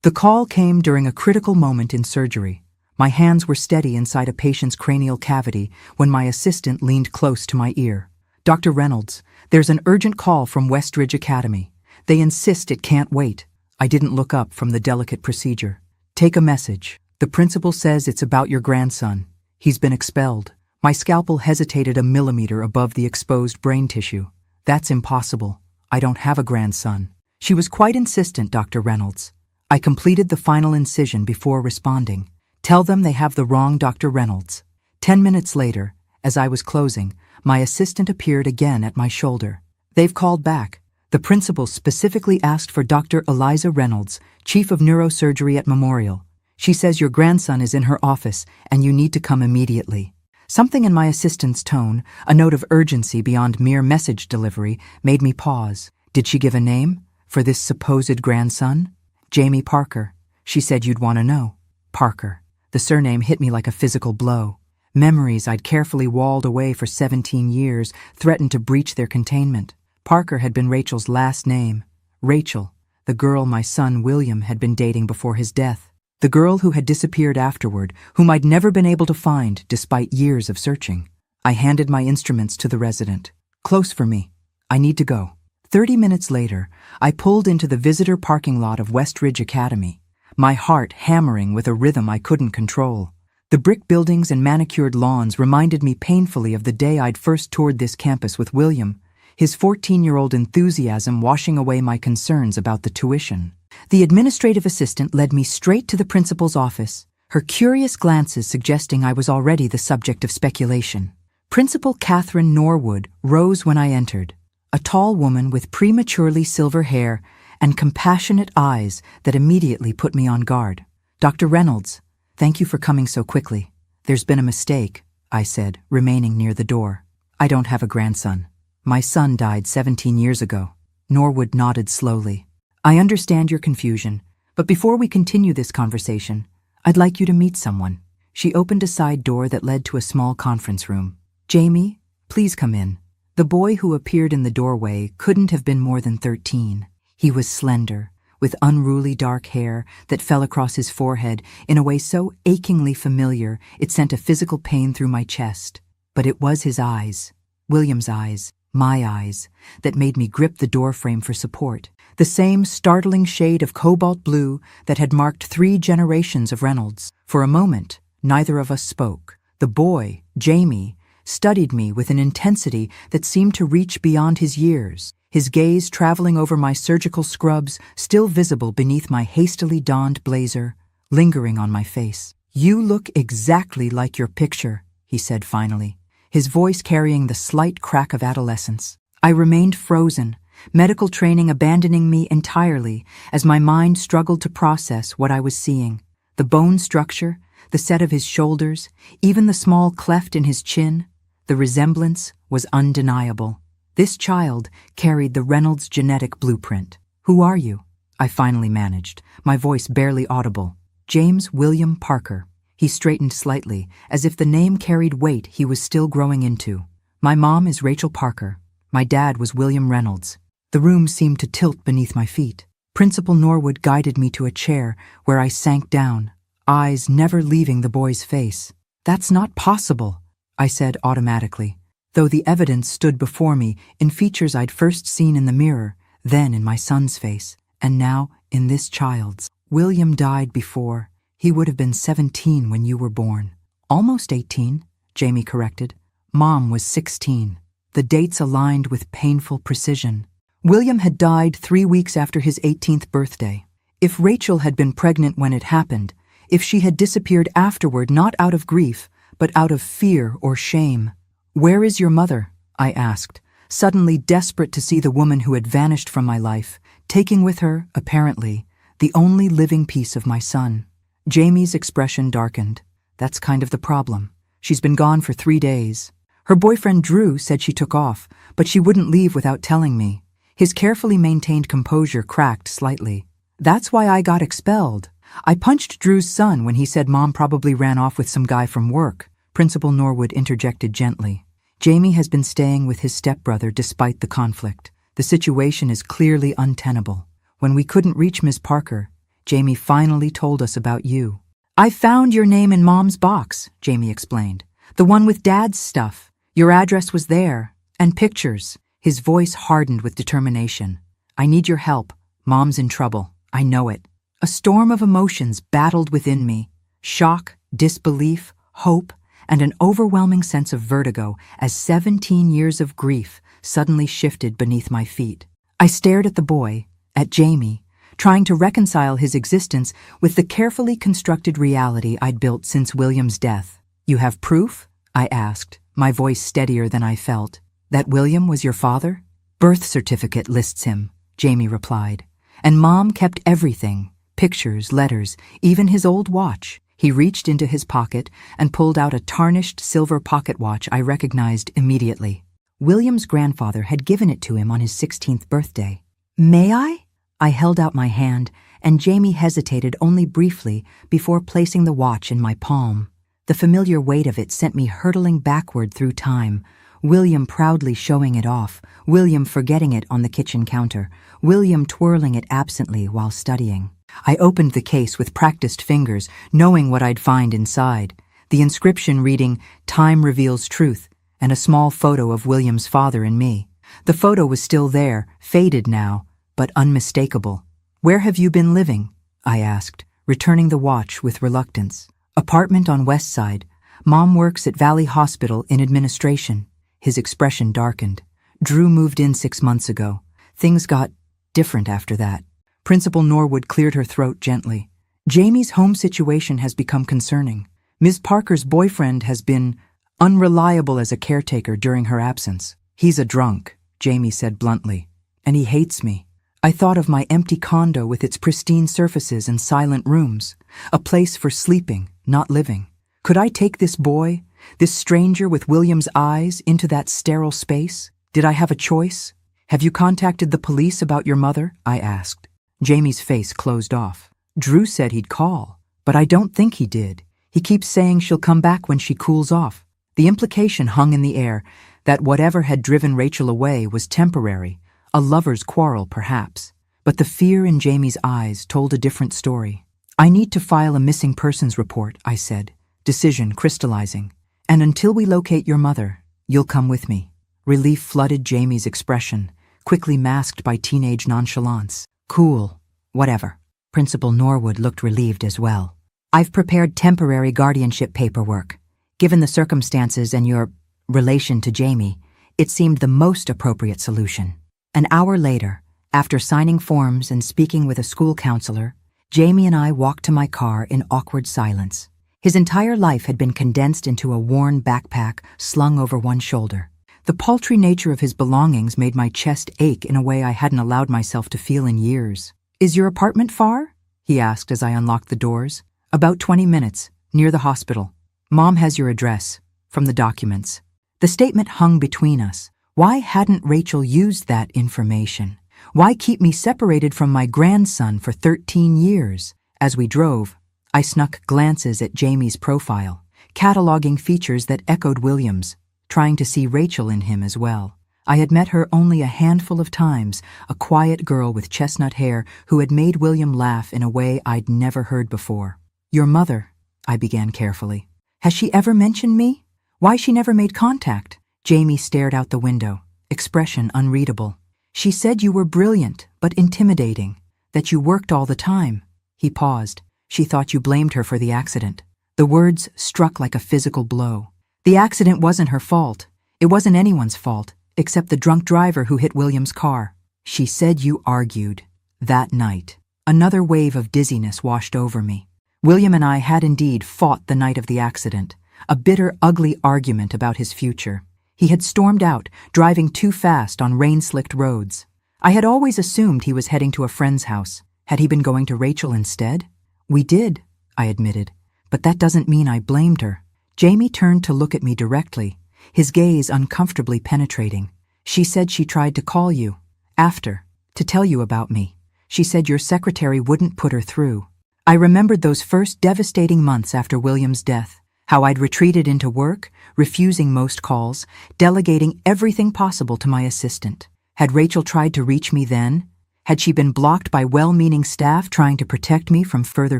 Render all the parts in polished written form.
The call came during a critical moment in surgery. My hands were steady inside a patient's cranial cavity when my assistant leaned close to my ear. "Dr. Reynolds, there's an urgent call from Westridge Academy. They insist it can't wait." I didn't look up from the delicate procedure. "Take a message. The principal says it's about your grandson. He's been expelled." My scalpel hesitated a millimeter above the exposed brain tissue. "That's impossible. I don't have a grandson." She was quite insistent, Dr. Reynolds. I completed the final incision before responding. "Tell them they have the wrong Dr. Reynolds." 10 minutes later, as I was closing, my assistant appeared again at my shoulder. "They've called back. The principal specifically asked for Dr. Eliza Reynolds, Chief of Neurosurgery at Memorial. She says your grandson is in her office and you need to come immediately." Something in my assistant's tone, a note of urgency beyond mere message delivery, made me pause. Did she give a name for this supposed grandson? "Jamie Parker. She said you'd want to know." Parker. The surname hit me like a physical blow. Memories I'd carefully walled away for 17 years threatened to breach their containment. Parker had been Rachel's last name. Rachel, the girl my son William had been dating before his death. The girl who had disappeared afterward, whom I'd never been able to find despite years of searching. I handed my instruments to the resident. "Close for me. I need to go." 30 minutes later, I pulled into the visitor parking lot of Westridge Academy, my heart hammering with a rhythm I couldn't control. The brick buildings and manicured lawns reminded me painfully of the day I'd first toured this campus with William, his 14-year-old enthusiasm washing away my concerns about the tuition. The administrative assistant led me straight to the principal's office, her curious glances suggesting I was already the subject of speculation. Principal Catherine Norwood rose when I entered, a tall woman with prematurely silver hair and compassionate eyes that immediately put me on guard. "Dr. Reynolds, thank you for coming so quickly." "There's been a mistake," I said, remaining near the door. "I don't have a grandson. My son died 17 years ago." Norwood nodded slowly. "I understand your confusion, but before we continue this conversation, I'd like you to meet someone." She opened a side door that led to a small conference room. "Jamie, please come in." The boy who appeared in the doorway couldn't have been more than 13. He was slender, with unruly dark hair that fell across his forehead in a way so achingly familiar it sent a physical pain through my chest. But it was his eyes, William's eyes, my eyes, that made me grip the doorframe for support. The same startling shade of cobalt blue that had marked 3 generations of Reynolds. For a moment, neither of us spoke. The boy, Jamie, studied me with an intensity that seemed to reach beyond his years, his gaze traveling over my surgical scrubs, still visible beneath my hastily donned blazer, lingering on my face. "You look exactly like your picture," he said finally, his voice carrying the slight crack of adolescence. I remained frozen, medical training abandoning me entirely as my mind struggled to process what I was seeing. The bone structure, the set of his shoulders, even the small cleft in his chin, the resemblance was undeniable. This child carried the Reynolds genetic blueprint. "Who are you?" I finally managed, my voice barely audible. "James William Parker." He straightened slightly, as if the name carried weight he was still growing into. "My mom is Rachel Parker. My dad was William Reynolds." The room seemed to tilt beneath my feet. Principal Norwood guided me to a chair where I sank down, eyes never leaving the boy's face. "That's not possible," I said automatically, though the evidence stood before me in features I'd first seen in the mirror, then in my son's face, and now in this child's. "William died before. He would have been 17 when you were born." "Almost 18, Jamie corrected. "Mom was 16. The dates aligned with painful precision. William had died 3 weeks after his 18th birthday. If Rachel had been pregnant when it happened, if she had disappeared afterward not out of grief, but out of fear or shame. "Where is your mother?" I asked, suddenly desperate to see the woman who had vanished from my life, taking with her, apparently, the only living piece of my son. Jamie's expression darkened. "That's kind of the problem. She's been gone for 3 days. Her boyfriend Drew said she took off, but she wouldn't leave without telling me." His carefully maintained composure cracked slightly. "That's why I got expelled. I punched Drew's son when he said Mom probably ran off with some guy from work." Principal Norwood interjected gently. "Jamie has been staying with his stepbrother despite the conflict. The situation is clearly untenable. When we couldn't reach Ms. Parker, Jamie finally told us about you. I found your name in Mom's box, Jamie explained. The one with Dad's stuff. Your address was there. And pictures. His voice hardened with determination. I need your help. Mom's in trouble. I know it. A storm of emotions battled within me. Shock, disbelief, hope, and an overwhelming sense of vertigo as 17 years of grief suddenly shifted beneath my feet. I stared at the boy, at Jamie, trying to reconcile his existence with the carefully constructed reality I'd built since William's death. You have proof? I asked, my voice steadier than I felt. That William was your father? Birth certificate lists him, Jamie replied. And Mom kept everything, pictures, letters, even his old watch. He reached into his pocket and pulled out a tarnished silver pocket watch I recognized immediately. William's grandfather had given it to him on his 16th birthday. May I? I held out my hand, and Jamie hesitated only briefly before placing the watch in my palm. The familiar weight of it sent me hurtling backward through time, William proudly showing it off, William forgetting it on the kitchen counter, William twirling it absently while studying. I opened the case with practiced fingers, knowing what I'd find inside. The inscription reading, "Time reveals truth," and a small photo of William's father and me. The photo was still there, faded now, but unmistakable. Where have you been living? I asked, returning the watch with reluctance. Apartment on West Side. Mom works at Valley Hospital in administration. His expression darkened. Drew moved in 6 months ago. Things got different after that. Principal Norwood cleared her throat gently. Jamie's home situation has become concerning. Ms. Parker's boyfriend has been unreliable as a caretaker during her absence. He's a drunk, Jamie said bluntly, and he hates me. I thought of my empty condo with its pristine surfaces and silent rooms, a place for sleeping, not living. Could I take this boy, this stranger with William's eyes, into that sterile space? Did I have a choice? Have you contacted the police about your mother? I asked. Jamie's face closed off. Drew said he'd call, but I don't think he did. He keeps saying she'll come back when she cools off. The implication hung in the air that whatever had driven Rachel away was temporary, a lover's quarrel perhaps. But the fear in Jamie's eyes told a different story. I need to file a missing persons report, I said, decision crystallizing. And until we locate your mother, you'll come with me. Relief flooded Jamie's expression, quickly masked by teenage nonchalance. Cool. Whatever. Principal Norwood looked relieved as well. I've prepared temporary guardianship paperwork. Given the circumstances and your relation to Jamie, it seemed the most appropriate solution. An hour later, after signing forms and speaking with a school counselor, Jamie and I walked to my car in awkward silence. His entire life had been condensed into a worn backpack slung over one shoulder. The paltry nature of his belongings made my chest ache in a way I hadn't allowed myself to feel in years. Is your apartment far? He asked as I unlocked the doors. About 20 minutes, near the hospital. Mom has your address, from the documents. The statement hung between us. Why hadn't Rachel used that information? Why keep me separated from my grandson for 13 years? As we drove, I snuck glances at Jamie's profile, cataloging features that echoed William's, trying to see Rachel in him as well. I had met her only a handful of times, a quiet girl with chestnut hair who had made William laugh in a way I'd never heard before. Your mother, I began carefully. Has she ever mentioned me? Why she never made contact? Jamie stared out the window, expression unreadable. She said you were brilliant, but intimidating, that you worked all the time. He paused. She thought you blamed her for the accident. The words struck like a physical blow. The accident wasn't her fault. It wasn't anyone's fault, except the drunk driver who hit William's car. She said you argued. That night, another wave of dizziness washed over me. William and I had indeed fought the night of the accident, a bitter, ugly argument about his future. He had stormed out, driving too fast on rain-slicked roads. I had always assumed he was heading to a friend's house. Had he been going to Rachel instead? We did, I admitted, but that doesn't mean I blamed her. Jamie turned to look at me directly, his gaze uncomfortably penetrating. She said she tried to call you, after, to tell you about me. She said your secretary wouldn't put her through. I remembered those first devastating months after William's death, how I'd retreated into work, refusing most calls, delegating everything possible to my assistant. Had Rachel tried to reach me then? Had she been blocked by well-meaning staff trying to protect me from further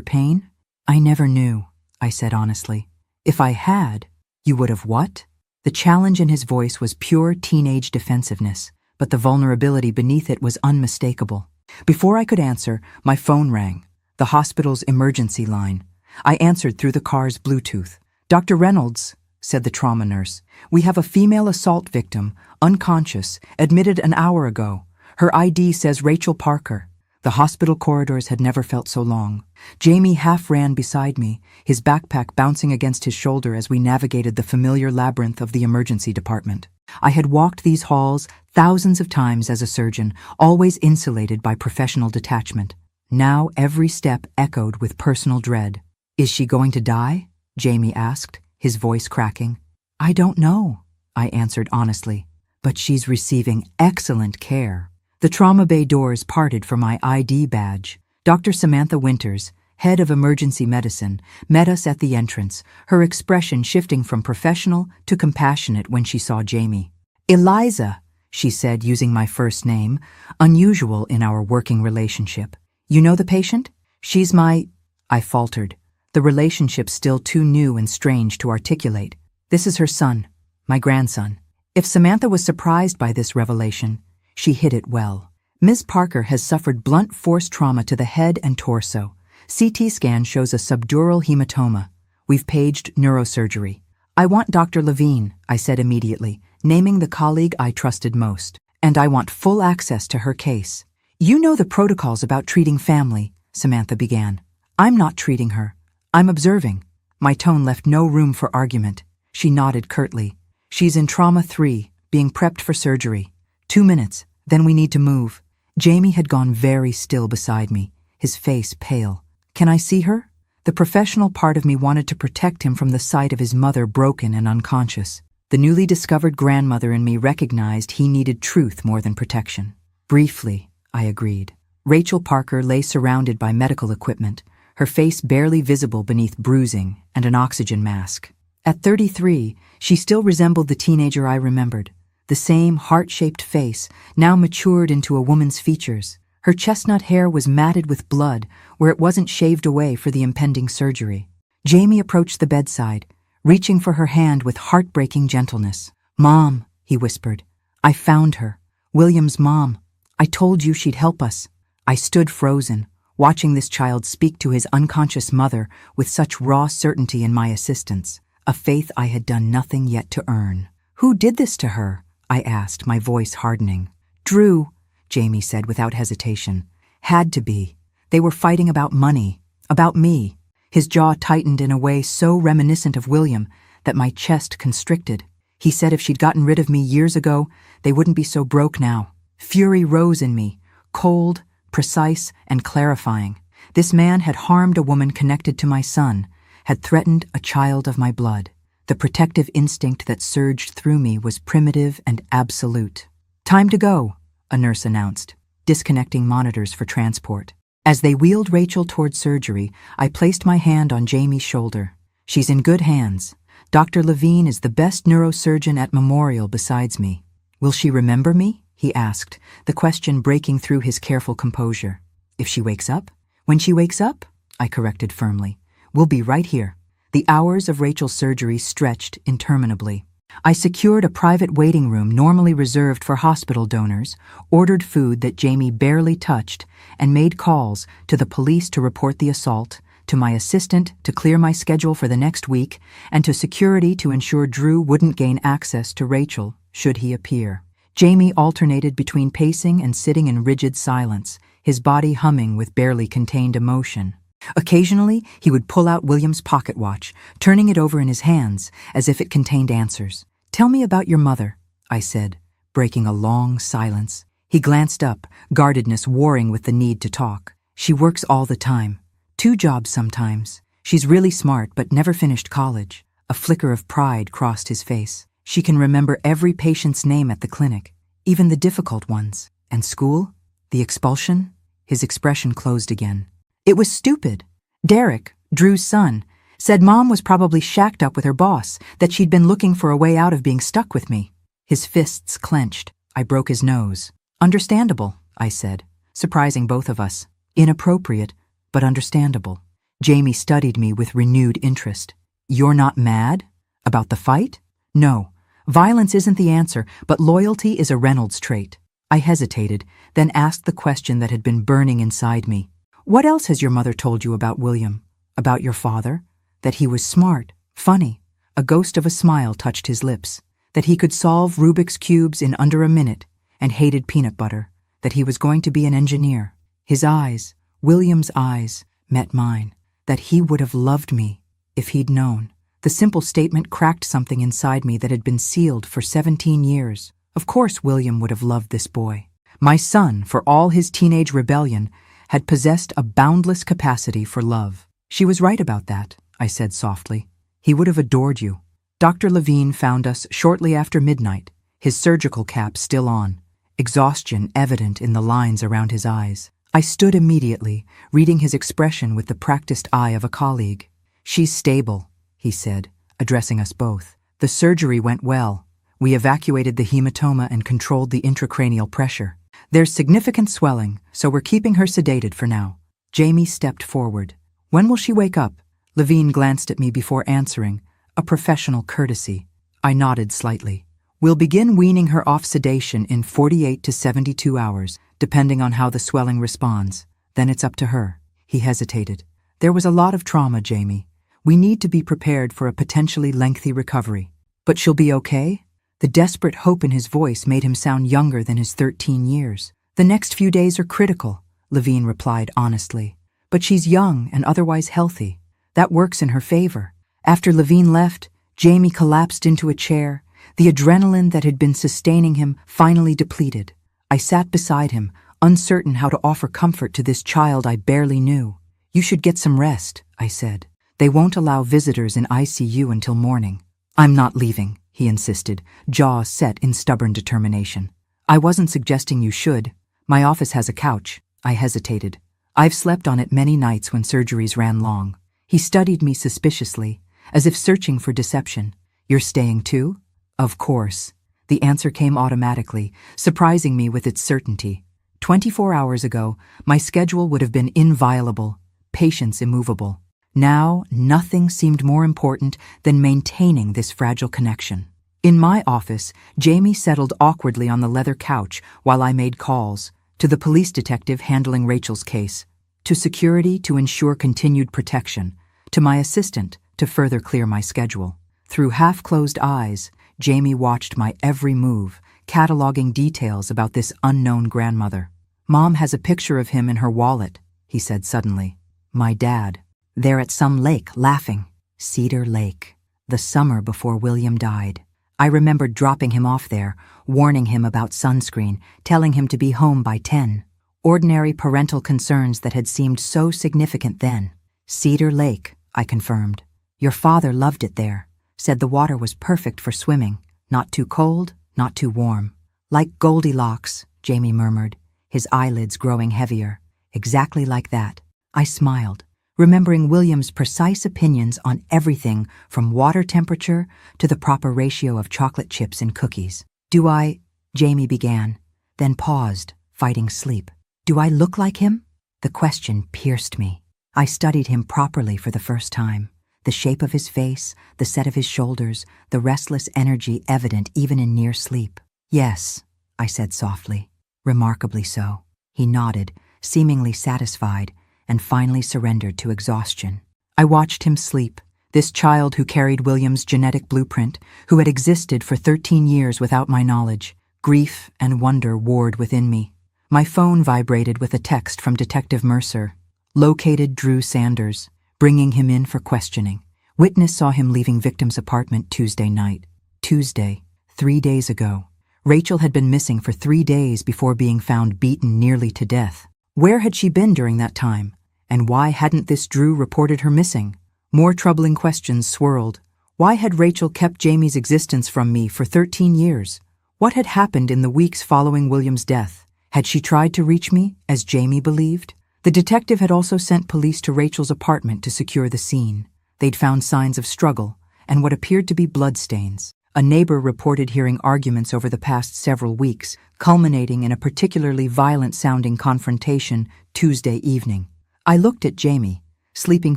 pain? I never knew, I said honestly. If I had, you would have what? The challenge in his voice was pure teenage defensiveness, but the vulnerability beneath it was unmistakable. Before I could answer, my phone rang, the hospital's emergency line. I answered through the car's Bluetooth. "Dr. Reynolds," said the trauma nurse, "we have a female assault victim, unconscious, admitted an hour ago. Her ID says Rachel Parker." The hospital corridors had never felt so long. Jamie half ran beside me, his backpack bouncing against his shoulder as we navigated the familiar labyrinth of the emergency department. I had walked these halls thousands of times as a surgeon, always insulated by professional detachment. Now every step echoed with personal dread. "Is she going to die?" Jamie asked, his voice cracking. "I don't know," I answered honestly, "but she's receiving excellent care." The trauma bay doors parted for my ID badge. Dr. Samantha Winters, head of emergency medicine, met us at the entrance, her expression shifting from professional to compassionate when she saw Jamie. "Eliza," she said using my first name, unusual in our working relationship. "You know the patient?" "She's my—" I faltered, the relationship still too new and strange to articulate. "This is her son, my grandson." If Samantha was surprised by this revelation, she hid it well. "Ms. Parker has suffered blunt force trauma to the head and torso. CT scan shows a subdural hematoma. We've paged neurosurgery." "I want Dr. Levine," I said immediately, naming the colleague I trusted most. "And I want full access to her case." "You know the protocols about treating family," Samantha began. "I'm not treating her. I'm observing." My tone left no room for argument. She nodded curtly. "She's in trauma 3, being prepped for surgery. 2 minutes, then we need to move." Jamie had gone very still beside me, his face pale. "Can I see her?" The professional part of me wanted to protect him from the sight of his mother broken and unconscious. The newly discovered grandmother in me recognized he needed truth more than protection. "Briefly," I agreed. Rachel Parker lay surrounded by medical equipment, her face barely visible beneath bruising and an oxygen mask. At 33, she still resembled the teenager I remembered. The same heart-shaped face, now matured into a woman's features. Her chestnut hair was matted with blood where it wasn't shaved away for the impending surgery. Jamie approached the bedside, reaching for her hand with heartbreaking gentleness. "Mom," he whispered, "I found her. William's mom. I told you she'd help us." I stood frozen, watching this child speak to his unconscious mother with such raw certainty in my assistance, a faith I had done nothing yet to earn. "Who did this to her?" I asked, my voice hardening. "Drew," Jamie said without hesitation. "Had to be. They were fighting about money, about me." His jaw tightened in a way so reminiscent of William that my chest constricted. He said if she'd gotten rid of me years ago, they wouldn't be so broke now. Fury rose in me, cold, precise, and clarifying. This man had harmed a woman connected to my son, had threatened a child of my blood. The protective instinct that surged through me was primitive and absolute. "Time to go," a nurse announced, disconnecting monitors for transport. As they wheeled Rachel toward surgery, I placed my hand on Jamie's shoulder. "She's in good hands. Dr. Levine is the best neurosurgeon at Memorial besides me." "Will she remember me?" he asked, the question breaking through his careful composure. "If she wakes up?" "When she wakes up," I corrected firmly. "We'll be right here." The hours of Rachel's surgery stretched interminably. I secured a private waiting room normally reserved for hospital donors, ordered food that Jamie barely touched, and made calls to the police to report the assault, to my assistant to clear my schedule for the next week, and to security to ensure Drew wouldn't gain access to Rachel should he appear. Jamie alternated between pacing and sitting in rigid silence, his body humming with barely contained emotion. Occasionally, he would pull out William's pocket watch, turning it over in his hands as if it contained answers. "Tell me about your mother," I said, breaking a long silence. He glanced up, guardedness warring with the need to talk. "She works all the time. 2 jobs sometimes. She's really smart but never finished college." A flicker of pride crossed his face. "She can remember every patient's name at the clinic, even the difficult ones. And school? The expulsion?" His expression closed again. "It was stupid. Derek, Drew's son, said Mom was probably shacked up with her boss, that she'd been looking for a way out of being stuck with me." His fists clenched. I broke his nose. "Understandable," I said. surprising both of us. Inappropriate, but understandable. Jamie studied me with renewed interest. You're not mad? About the fight? No. Violence isn't the answer, but loyalty is a Reynolds trait. I hesitated, then asked the question that had been burning inside me. What else has your mother told you about William? About your father? That he was smart, funny. A ghost of a smile touched his lips. That he could solve Rubik's cubes in under a minute and hated peanut butter. That he was going to be an engineer. His eyes, William's eyes, met mine. That he would have loved me if he'd known. The simple statement cracked something inside me that had been sealed for 17 years. Of course William would have loved this boy. My son, for all his teenage rebellion, had possessed a boundless capacity for love. She was right about that, I said softly. He would have adored you. Dr. Levine found us shortly after midnight, his surgical cap still on, exhaustion evident in the lines around his eyes. I stood immediately, reading his expression with the practiced eye of a colleague. She's stable, he said, addressing us both. The surgery went well. We evacuated the hematoma and controlled the intracranial pressure. There's significant swelling, so we're keeping her sedated for now. Jamie stepped forward. When will she wake up? Levine glanced at me before answering, a professional courtesy. I nodded slightly. We'll begin weaning her off sedation in 48 to 72 hours, depending on how the swelling responds. Then it's up to her. He hesitated. There was a lot of trauma, Jamie. We need to be prepared for a potentially lengthy recovery. But she'll be okay? The desperate hope in his voice made him sound younger than his 13 years. The next few days are critical, Levine replied honestly. But she's young and otherwise healthy. That works in her favor. After Levine left, Jamie collapsed into a chair. The adrenaline that had been sustaining him finally depleted. I sat beside him, uncertain how to offer comfort to this child I barely knew. You should get some rest, I said. They won't allow visitors in ICU until morning. I'm not leaving, he insisted, jaws set in stubborn determination. I wasn't suggesting you should. My office has a couch. I hesitated. I've slept on it many nights when surgeries ran long. He studied me suspiciously, as if searching for deception. You're staying too? Of course. The answer came automatically, surprising me with its certainty. 24 hours ago, my schedule would have been inviolable, patience immovable. Now, nothing seemed more important than maintaining this fragile connection. In my office, Jamie settled awkwardly on the leather couch while I made calls, to the police detective handling Rachel's case, to security to ensure continued protection, to my assistant to further clear my schedule. Through half-closed eyes, Jamie watched my every move, cataloging details about this unknown grandmother. Mom has a picture of him in her wallet, he said suddenly. My dad. They're at some lake, laughing. Cedar Lake. The summer before William died. I remembered dropping him off there, warning him about sunscreen, telling him to be home by 10. Ordinary parental concerns that had seemed so significant then. Cedar Lake, I confirmed. Your father loved it there. Said the water was perfect for swimming. Not too cold, not too warm. Like Goldilocks, Jamie murmured, his eyelids growing heavier. Exactly like that. I smiled, remembering William's precise opinions on everything from water temperature to the proper ratio of chocolate chips and cookies. Do I, Jamie began, then paused, fighting sleep. Do I look like him? The question pierced me. I studied him properly for the first time. The shape of his face, the set of his shoulders, the restless energy evident even in near sleep. Yes, I said softly. Remarkably so. He nodded, seemingly satisfied, and finally surrendered to exhaustion. I watched him sleep, this child who carried William's genetic blueprint, who had existed for 13 years without my knowledge. Grief and wonder warred within me. My phone vibrated with a text from Detective Mercer. Located Drew Sanders, bringing him in for questioning. Witness saw him leaving victim's apartment Tuesday night. Tuesday, 3 days ago. Rachel had been missing for 3 days before being found beaten nearly to death. Where had she been during that time? And why hadn't this Drew reported her missing? More troubling questions swirled. Why had Rachel kept Jamie's existence from me for 13 years? What had happened in the weeks following William's death? Had she tried to reach me, as Jamie believed? The detective had also sent police to Rachel's apartment to secure the scene. They'd found signs of struggle and what appeared to be bloodstains. A neighbor reported hearing arguments over the past several weeks, culminating in a particularly violent-sounding confrontation Tuesday evening. I looked at Jamie, sleeping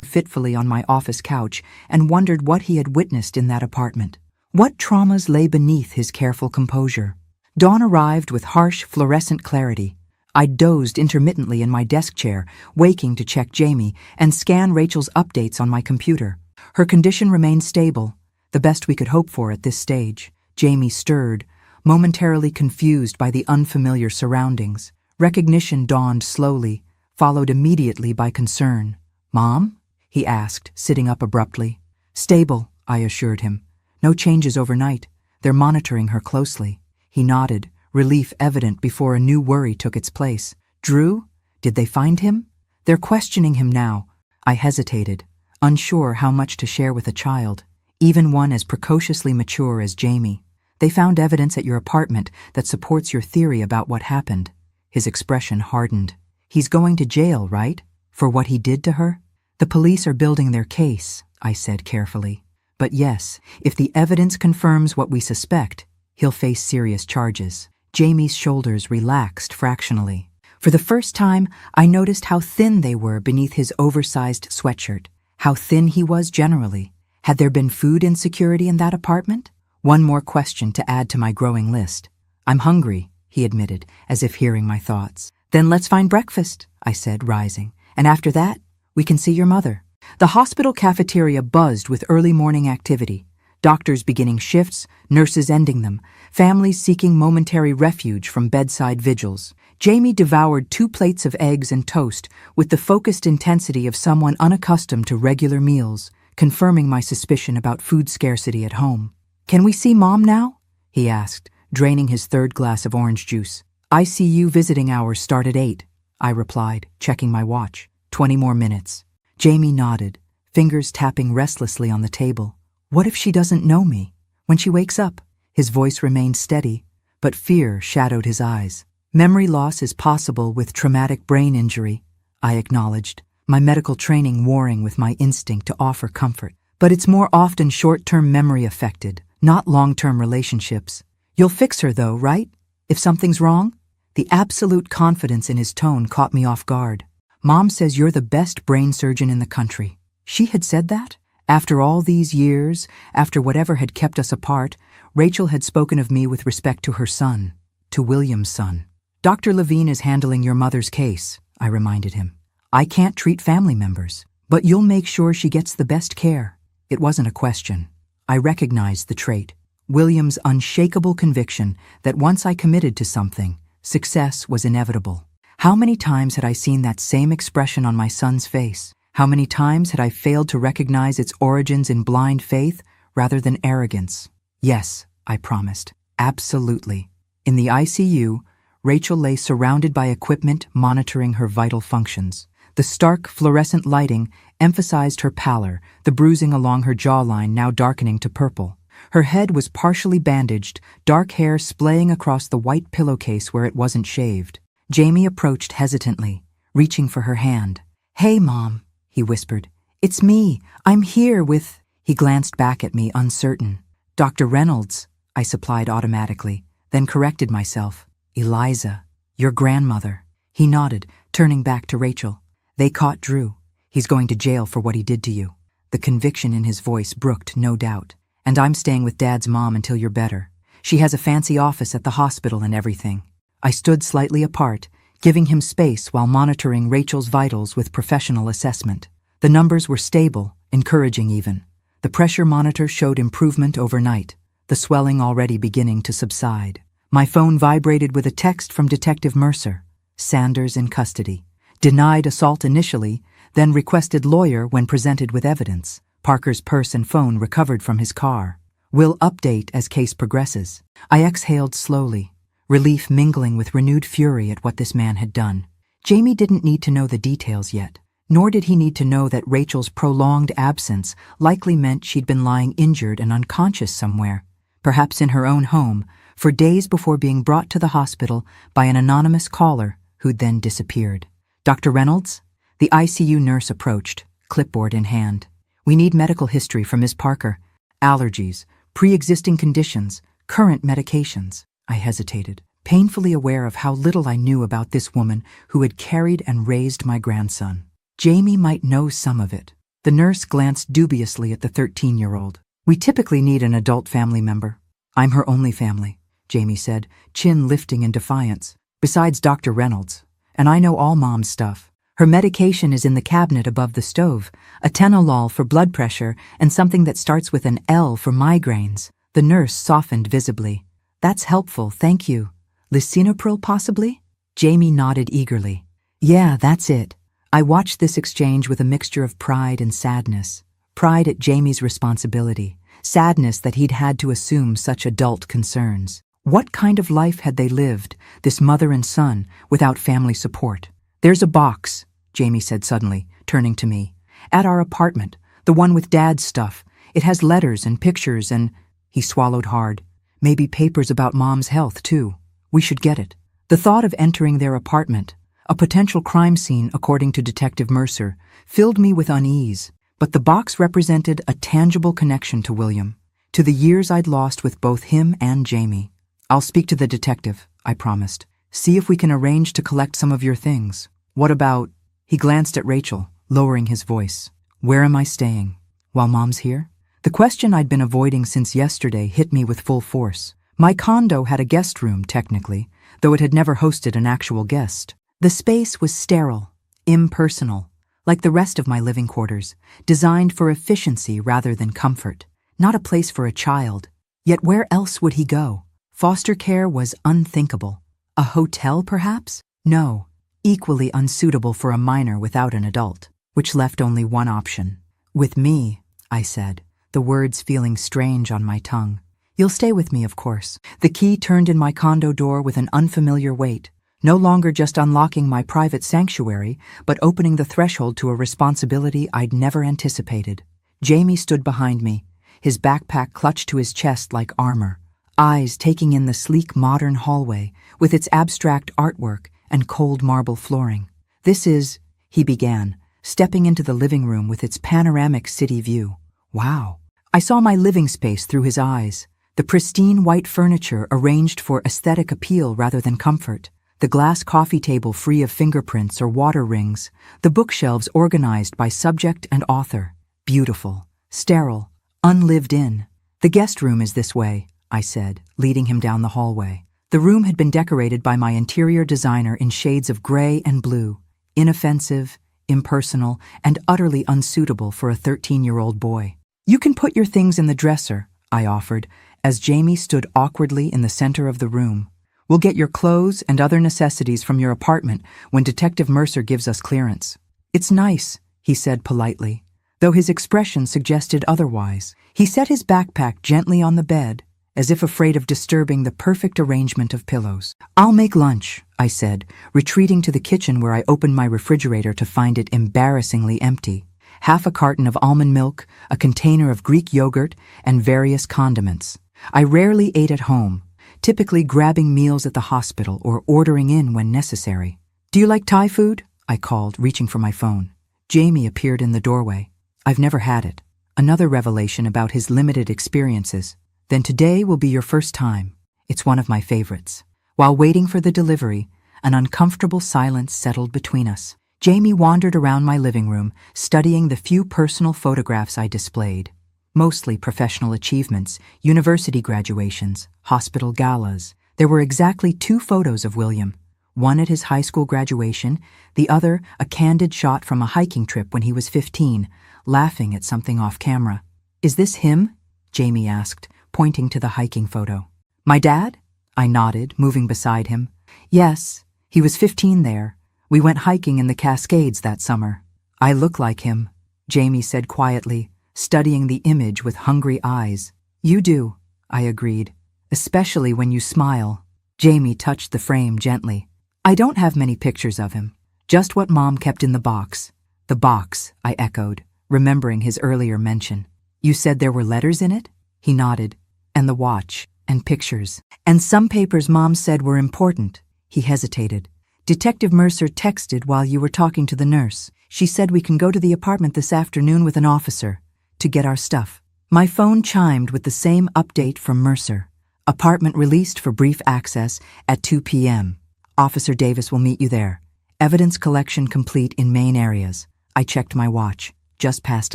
fitfully on my office couch, and wondered what he had witnessed in that apartment. What traumas lay beneath his careful composure? Dawn arrived with harsh, fluorescent clarity. I dozed intermittently in my desk chair, waking to check Jamie and scan Rachel's updates on my computer. Her condition remained stable, the best we could hope for at this stage. Jamie stirred, momentarily confused by the unfamiliar surroundings. Recognition dawned slowly, followed immediately by concern. "Mom?" he asked, sitting up abruptly. "Stable," I assured him. "No changes overnight. They're monitoring her closely." He nodded, relief evident before a new worry took its place. "Drew? Did they find him?" "They're questioning him now." I hesitated, unsure how much to share with a child, even one as precociously mature as Jamie. "They found evidence at your apartment that supports your theory about what happened." His expression hardened. "He's going to jail, right? For what he did to her?" "The police are building their case," I said carefully. "But yes, if the evidence confirms what we suspect, he'll face serious charges." Jamie's shoulders relaxed fractionally. For the first time, I noticed how thin they were beneath his oversized sweatshirt, how thin he was generally. Had there been food insecurity in that apartment? One more question to add to my growing list. "I'm hungry," he admitted, as if hearing my thoughts. "Then let's find breakfast," I said, rising. "And after that, we can see your mother." The hospital cafeteria buzzed with early morning activity. Doctors beginning shifts, nurses ending them, families seeking momentary refuge from bedside vigils. Jamie devoured 2 plates of eggs and toast with the focused intensity of someone unaccustomed to regular meals, confirming my suspicion about food scarcity at home. "Can we see Mom now?" he asked, draining his 3rd glass of orange juice. "ICU visiting hours start at 8, I replied, checking my watch. 20 more minutes. Jamie nodded, fingers tapping restlessly on the table. "What if she doesn't know me? When she wakes up?" His voice remained steady, but fear shadowed his eyes. "Memory loss is possible with traumatic brain injury," I acknowledged, my medical training warring with my instinct to offer comfort. "But it's more often short-term memory affected, not long-term relationships. You'll fix her though, right? If something's wrong?" The absolute confidence in his tone caught me off guard. "Mom says you're the best brain surgeon in the country." She had said that? After all these years, after whatever had kept us apart, Rachel had spoken of me with respect to her son, to William's son. "Dr. Levine is handling your mother's case," I reminded him. "I can't treat family members, but you'll make sure she gets the best care." It wasn't a question. I recognized the trait. William's unshakable conviction that once I committed to something, success was inevitable. How many times had I seen that same expression on my son's face? How many times had I failed to recognize its origins in blind faith rather than arrogance? "Yes," I promised. "Absolutely." In the ICU, Rachel lay surrounded by equipment monitoring her vital functions. The stark, fluorescent lighting emphasized her pallor, the bruising along her jawline now darkening to purple. Her head was partially bandaged, dark hair splaying across the white pillowcase where it wasn't shaved. Jamie approached hesitantly, reaching for her hand. "Hey, Mom," he whispered. "It's me. I'm here with—" He glanced back at me, uncertain. "Dr. Reynolds," I supplied automatically, then corrected myself. "Eliza, your grandmother." He nodded, turning back to Rachel. "They caught Drew. He's going to jail for what he did to you." The conviction in his voice brooked no doubt. "And I'm staying with Dad's mom until you're better. She has a fancy office at the hospital and everything." I stood slightly apart, giving him space while monitoring Rachel's vitals with professional assessment. The numbers were stable, encouraging even. The pressure monitor showed improvement overnight, the swelling already beginning to subside. My phone vibrated with a text from Detective Mercer. "Sanders in custody. Denied assault initially, then requested lawyer when presented with evidence. Parker's purse and phone recovered from his car. Will update as case progresses." I exhaled slowly, relief mingling with renewed fury at what this man had done. Jamie didn't need to know the details yet, nor did he need to know that Rachel's prolonged absence likely meant she'd been lying injured and unconscious somewhere, perhaps in her own home, for days before being brought to the hospital by an anonymous caller who'd then disappeared. "Dr. Reynolds?" The ICU nurse approached, clipboard in hand. "We need medical history from Ms. Parker. Allergies, Pre-existing conditions, current medications. I hesitated, painfully aware of how little I knew about this woman who had carried and raised my grandson. Jamie might know some of it. The nurse glanced dubiously at the 13-year-old. We typically need an adult family member. I'm her only family, Jamie said, chin lifting in defiance. Besides Dr. Reynolds. And I know all Mom's stuff. Her medication is in the cabinet above the stove, atenolol for blood pressure and something that starts with an L for migraines. The nurse softened visibly. That's helpful, thank you. Lisinopril, possibly? Jamie nodded eagerly. Yeah, that's it. I watched this exchange with a mixture of pride and sadness. Pride at Jamie's responsibility, sadness that he'd had to assume such adult concerns. What kind of life had they lived, this mother and son, without family support? There's a box, Jamie said suddenly, turning to me. At our apartment, the one with Dad's stuff. It has letters and pictures and… He swallowed hard. Maybe papers about Mom's health, too. We should get it. The thought of entering their apartment, a potential crime scene according to Detective Mercer, filled me with unease. But the box represented a tangible connection to William, to the years I'd lost with both him and Jamie. I'll speak to the detective, I promised. See if we can arrange to collect some of your things. What about… He glanced at Rachel, lowering his voice. Where am I staying? While Mom's here? The question I'd been avoiding since yesterday hit me with full force. My condo had a guest room, technically, though it had never hosted an actual guest. The space was sterile, impersonal, like the rest of my living quarters, designed for efficiency rather than comfort. Not a place for a child. Yet where else would he go? Foster care was unthinkable. A hotel, perhaps? No. Equally unsuitable for a minor without an adult, which left only one option. With me, I said, the words feeling strange on my tongue. You'll stay with me, of course. The key turned in my condo door with an unfamiliar weight, no longer just unlocking my private sanctuary, but opening the threshold to a responsibility I'd never anticipated. Jamie stood behind me, his backpack clutched to his chest like armor, eyes taking in the sleek modern hallway with its abstract artwork and cold marble flooring. This is, he began, stepping into the living room with its panoramic city view. Wow. I saw my living space through his eyes, the pristine white furniture arranged for aesthetic appeal rather than comfort, the glass coffee table free of fingerprints or water rings, the bookshelves organized by subject and author. Beautiful, sterile, unlived in. The guest room is this way, I said, leading him down the hallway. The room had been decorated by my interior designer in shades of gray and blue, inoffensive, impersonal, and utterly unsuitable for a 13-year-old boy. You can put your things in the dresser, I offered, as Jamie stood awkwardly in the center of the room. We'll get your clothes and other necessities from your apartment when Detective Mercer gives us clearance. It's nice, he said politely, though his expression suggested otherwise. He set his backpack gently on the bed, as if afraid of disturbing the perfect arrangement of pillows. I'll make lunch, I said, retreating to the kitchen where I opened my refrigerator to find it embarrassingly empty. Half a carton of almond milk, a container of Greek yogurt, and various condiments. I rarely ate at home, typically grabbing meals at the hospital or ordering in when necessary. Do you like Thai food? I called, reaching for my phone. Jamie appeared in the doorway. I've never had it. Another revelation about his limited experiences. Then today will be your first time. It's one of my favorites. While waiting for the delivery, an uncomfortable silence settled between us. Jamie wandered around my living room, studying the few personal photographs I displayed. Mostly professional achievements, university graduations, hospital galas. There were exactly 2 photos of William. One at his high school graduation, the other a candid shot from a hiking trip when he was 15, laughing at something off camera. Is this him? Jamie asked, pointing to the hiking photo. My dad? I nodded, moving beside him. Yes, he was 15 there. We went hiking in the Cascades that summer. I look like him, Jamie said quietly, studying the image with hungry eyes. You do, I agreed, especially when you smile. Jamie touched the frame gently. I don't have many pictures of him, just what Mom kept in the box. The box, I echoed, remembering his earlier mention. You said there were letters in it? He nodded. And the watch, and pictures. And some papers Mom said were important. He hesitated. Detective Mercer texted while you were talking to the nurse. She said we can go to the apartment this afternoon with an officer to get our stuff. My phone chimed with the same update from Mercer. Apartment released for brief access at 2 p.m. Officer Davis will meet you there. Evidence collection complete in main areas. I checked my watch. Just past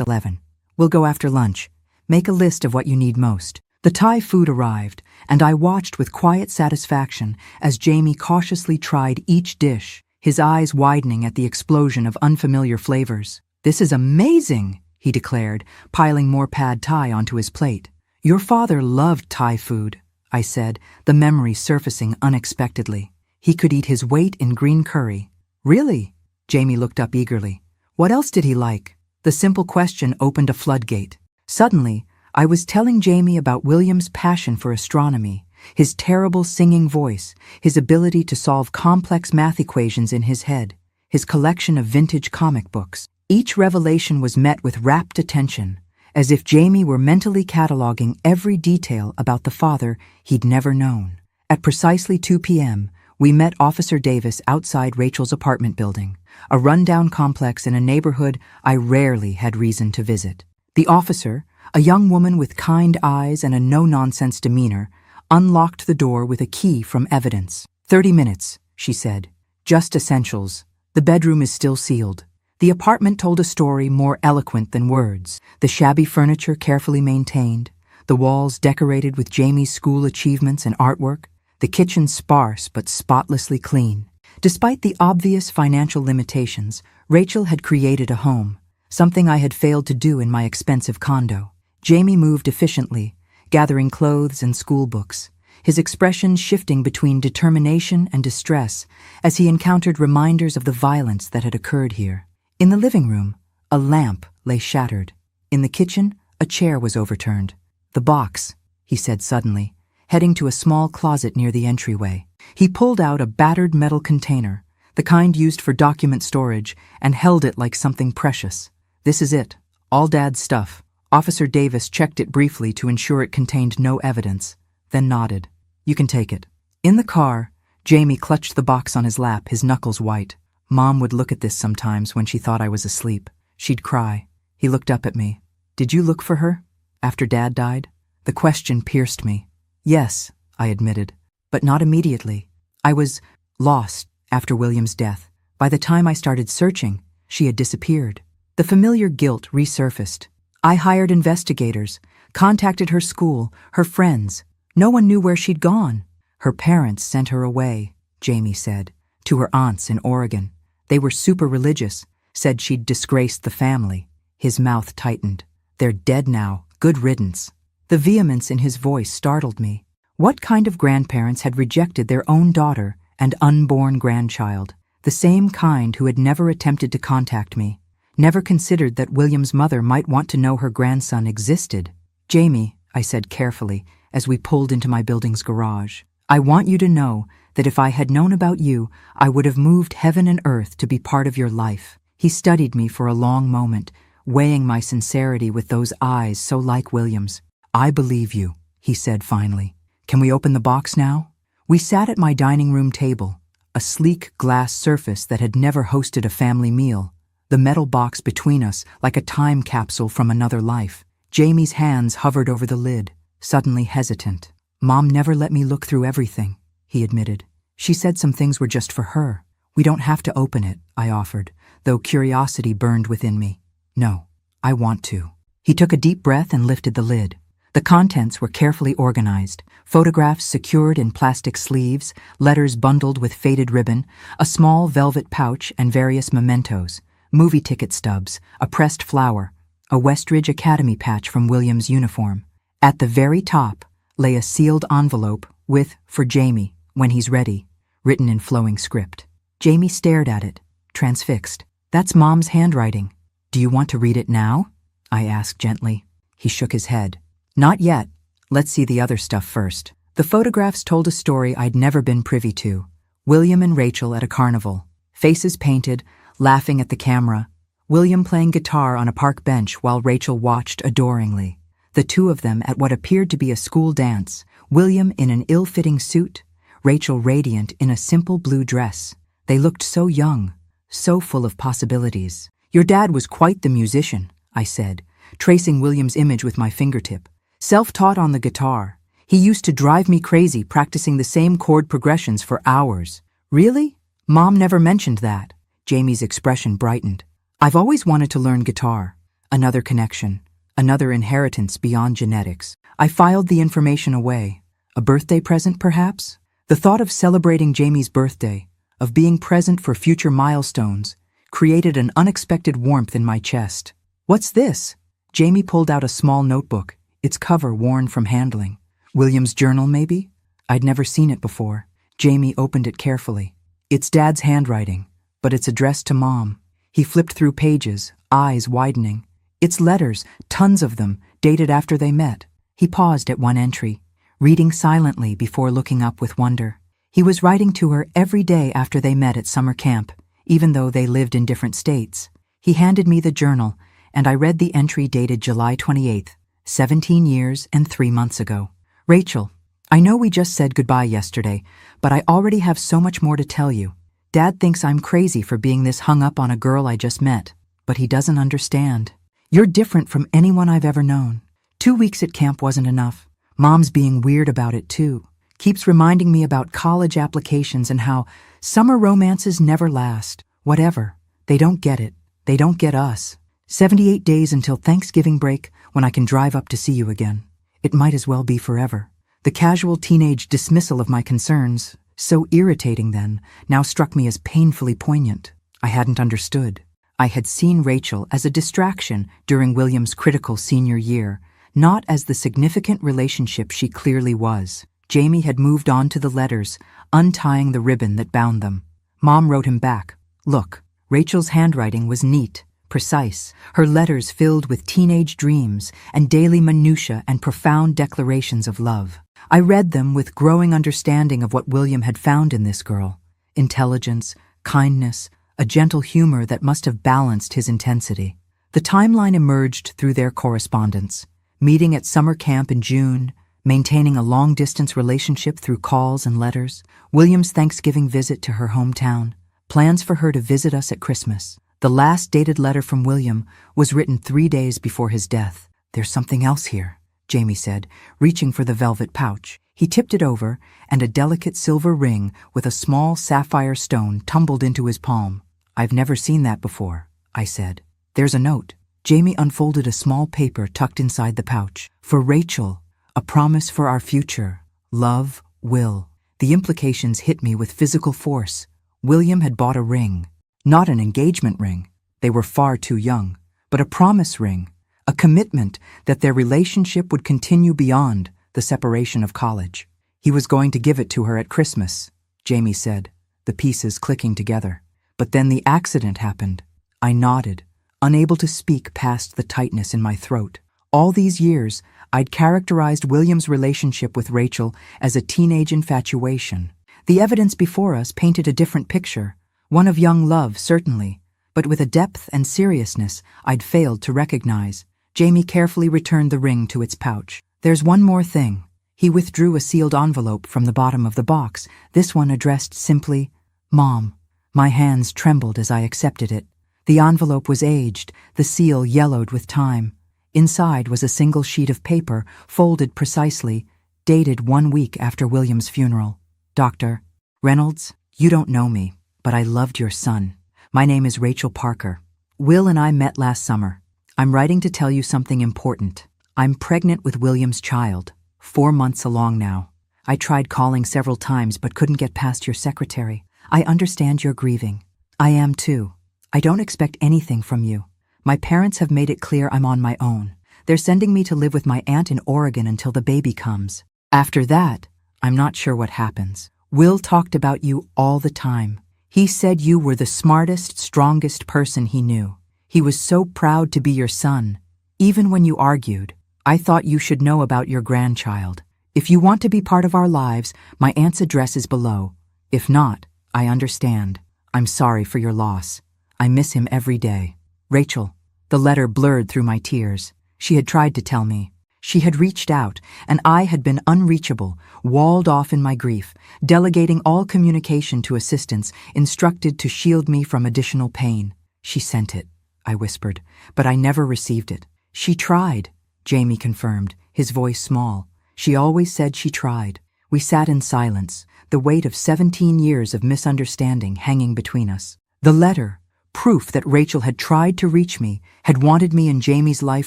11. We'll go after lunch. Make a list of what you need most. The Thai food arrived, and I watched with quiet satisfaction as Jamie cautiously tried each dish, his eyes widening at the explosion of unfamiliar flavors. "This is amazing," he declared, piling more pad Thai onto his plate. "Your father loved Thai food," I said, the memory surfacing unexpectedly. He could eat his weight in green curry. "Really?" Jamie looked up eagerly. "What else did he like?" The simple question opened a floodgate. Suddenly, I was telling Jamie about William's passion for astronomy, his terrible singing voice, his ability to solve complex math equations in his head, his collection of vintage comic books. Each revelation was met with rapt attention, as if Jamie were mentally cataloging every detail about the father he'd never known. At precisely 2 p.m., we met Officer Davis outside Rachel's apartment building, a rundown complex in a neighborhood I rarely had reason to visit. The officer, a young woman with kind eyes and a no-nonsense demeanor, unlocked the door with a key from evidence. 30 minutes, she said. Just essentials. The bedroom is still sealed. The apartment told a story more eloquent than words. The shabby furniture carefully maintained, the walls decorated with Jamie's school achievements and artwork, the kitchen sparse but spotlessly clean. Despite the obvious financial limitations, Rachel had created a home, something I had failed to do in my expensive condo. Jamie moved efficiently, gathering clothes and school books, his expression shifting between determination and distress as he encountered reminders of the violence that had occurred here. In the living room, a lamp lay shattered. In the kitchen, a chair was overturned. "The box," he said suddenly, heading to a small closet near the entryway. He pulled out a battered metal container, the kind used for document storage, and held it like something precious. "This is it. All Dad's stuff." Officer Davis checked it briefly to ensure it contained no evidence, then nodded. "You can take it." In the car, Jamie clutched the box on his lap, his knuckles white. Mom would look at this sometimes when she thought I was asleep. She'd cry. He looked up at me. "Did you look for her? After Dad died?" The question pierced me. "Yes," I admitted, "but not immediately. I was lost after William's death. By the time I started searching, she had disappeared." The familiar guilt resurfaced. I hired investigators, contacted her school, her friends. No one knew where she'd gone. "Her parents sent her away," Jamie said, "to her aunts in Oregon. They were super religious, said she'd disgraced the family." His mouth tightened. "They're dead now. Good riddance." The vehemence in his voice startled me. What kind of grandparents had rejected their own daughter and unborn grandchild? The same kind who had never attempted to contact me, never considered that William's mother might want to know her grandson existed. "Jamie," I said carefully as we pulled into my building's garage, "I want you to know that if I had known about you, I would have moved heaven and earth to be part of your life." He studied me for a long moment, weighing my sincerity with those eyes so like William's. "I believe you," he said finally. "Can we open the box now?" We sat at my dining room table, a sleek glass surface that had never hosted a family meal, the metal box between us like a time capsule from another life. Jamie's hands hovered over the lid, suddenly hesitant. "Mom never let me look through everything," he admitted. "She said some things were just for her." "We don't have to open it," I offered, though curiosity burned within me. "No, I want to." He took a deep breath and lifted the lid. The contents were carefully organized, photographs secured in plastic sleeves, letters bundled with faded ribbon, a small velvet pouch, and various mementos, movie ticket stubs, a pressed flower, a Westridge Academy patch from William's uniform. At the very top lay a sealed envelope with, "For Jamie, when he's ready," written in flowing script. Jamie stared at it, transfixed. "That's Mom's handwriting. Do you want to read it now?" I asked gently. He shook his head. "Not yet. Let's see the other stuff first." The photographs told a story I'd never been privy to. William and Rachel at a carnival, faces painted, laughing at the camera. William playing guitar on a park bench while Rachel watched adoringly. The two of them at what appeared to be a school dance, William in an ill-fitting suit, Rachel radiant in a simple blue dress. They looked so young, so full of possibilities. "Your dad was quite the musician," I said, tracing William's image with my fingertip. Self-taught on the guitar. He used to drive me crazy practicing the same chord progressions for hours. Really? Mom never mentioned that. Jamie's expression brightened. I've always wanted to learn guitar. Another connection. Another inheritance beyond genetics. I filed the information away. A birthday present, perhaps? The thought of celebrating Jamie's birthday, of being present for future milestones, created an unexpected warmth in my chest. What's this? Jamie pulled out a small notebook, its cover worn from handling. William's journal, maybe? I'd never seen it before. Jamie opened it carefully. It's Dad's handwriting, but it's addressed to Mom. He flipped through pages, eyes widening. It's letters, tons of them, dated after they met. He paused at one entry, reading silently before looking up with wonder. He was writing to her every day after they met at summer camp, even though they lived in different states. He handed me the journal, and I read the entry dated July 28th, 17 years and 3 months ago. Rachel, I know we just said goodbye yesterday, but I already have so much more to tell you. Dad thinks I'm crazy for being this hung up on a girl I just met, but he doesn't understand. You're different from anyone I've ever known. 2 weeks at camp wasn't enough. Mom's being weird about it too. Keeps reminding me about college applications and how summer romances never last. Whatever. They don't get it. They don't get us. 78 days until Thanksgiving break when I can drive up to see you again. It might as well be forever. The casual teenage dismissal of my concerns, so irritating then, now struck me as painfully poignant. I hadn't understood. I had seen Rachel as a distraction during William's critical senior year, not as the significant relationship she clearly was. Jamie had moved on to the letters, untying the ribbon that bound them. Mom wrote him back. Look, Rachel's handwriting was neat, precise, her letters filled with teenage dreams and daily minutiae and profound declarations of love. I read them with growing understanding of what William had found in this girl. Intelligence, kindness, a gentle humor that must have balanced his intensity. The timeline emerged through their correspondence, meeting at summer camp in June, maintaining a long-distance relationship through calls and letters, William's Thanksgiving visit to her hometown, plans for her to visit us at Christmas. The last dated letter from William was written 3 days before his death. There's something else here, Jamie said, reaching for the velvet pouch. He tipped it over, and a delicate silver ring with a small sapphire stone tumbled into his palm. I've never seen that before, I said. There's a note. Jamie unfolded a small paper tucked inside the pouch. For Rachel, a promise for our future. Love, Will. The implications hit me with physical force. William had bought a ring. Not an engagement ring. They were far too young. But a promise ring. A commitment that their relationship would continue beyond the separation of college. He was going to give it to her at Christmas, Jamie said, the pieces clicking together. But then the accident happened. I nodded, unable to speak past the tightness in my throat. All these years, I'd characterized William's relationship with Rachel as a teenage infatuation. The evidence before us painted a different picture, one of young love, certainly, but with a depth and seriousness I'd failed to recognize. Jamie carefully returned the ring to its pouch. There's one more thing. He withdrew a sealed envelope from the bottom of the box, this one addressed simply, Mom. My hands trembled as I accepted it. The envelope was aged, the seal yellowed with time. Inside was a single sheet of paper, folded precisely, dated 1 week after William's funeral. Dr. Reynolds, you don't know me, but I loved your son. My name is Rachel Parker. Will and I met last summer. I'm writing to tell you something important. I'm pregnant with William's child, 4 months along now. I tried calling several times but couldn't get past your secretary. I understand you're grieving. I am too. I don't expect anything from you. My parents have made it clear I'm on my own. They're sending me to live with my aunt in Oregon until the baby comes. After that, I'm not sure what happens. Will talked about you all the time. He said you were the smartest, strongest person he knew. He was so proud to be your son. Even when you argued, I thought you should know about your grandchild. If you want to be part of our lives, my aunt's address is below. If not, I understand. I'm sorry for your loss. I miss him every day. Rachel. The letter blurred through my tears. She had tried to tell me. She had reached out, and I had been unreachable, walled off in my grief, delegating all communication to assistants, instructed to shield me from additional pain. She sent it, I whispered, but I never received it. She tried, Jamie confirmed, his voice small. She always said she tried. We sat in silence, the weight of 17 years of misunderstanding hanging between us. The letter, proof that Rachel had tried to reach me, had wanted me in Jamie's life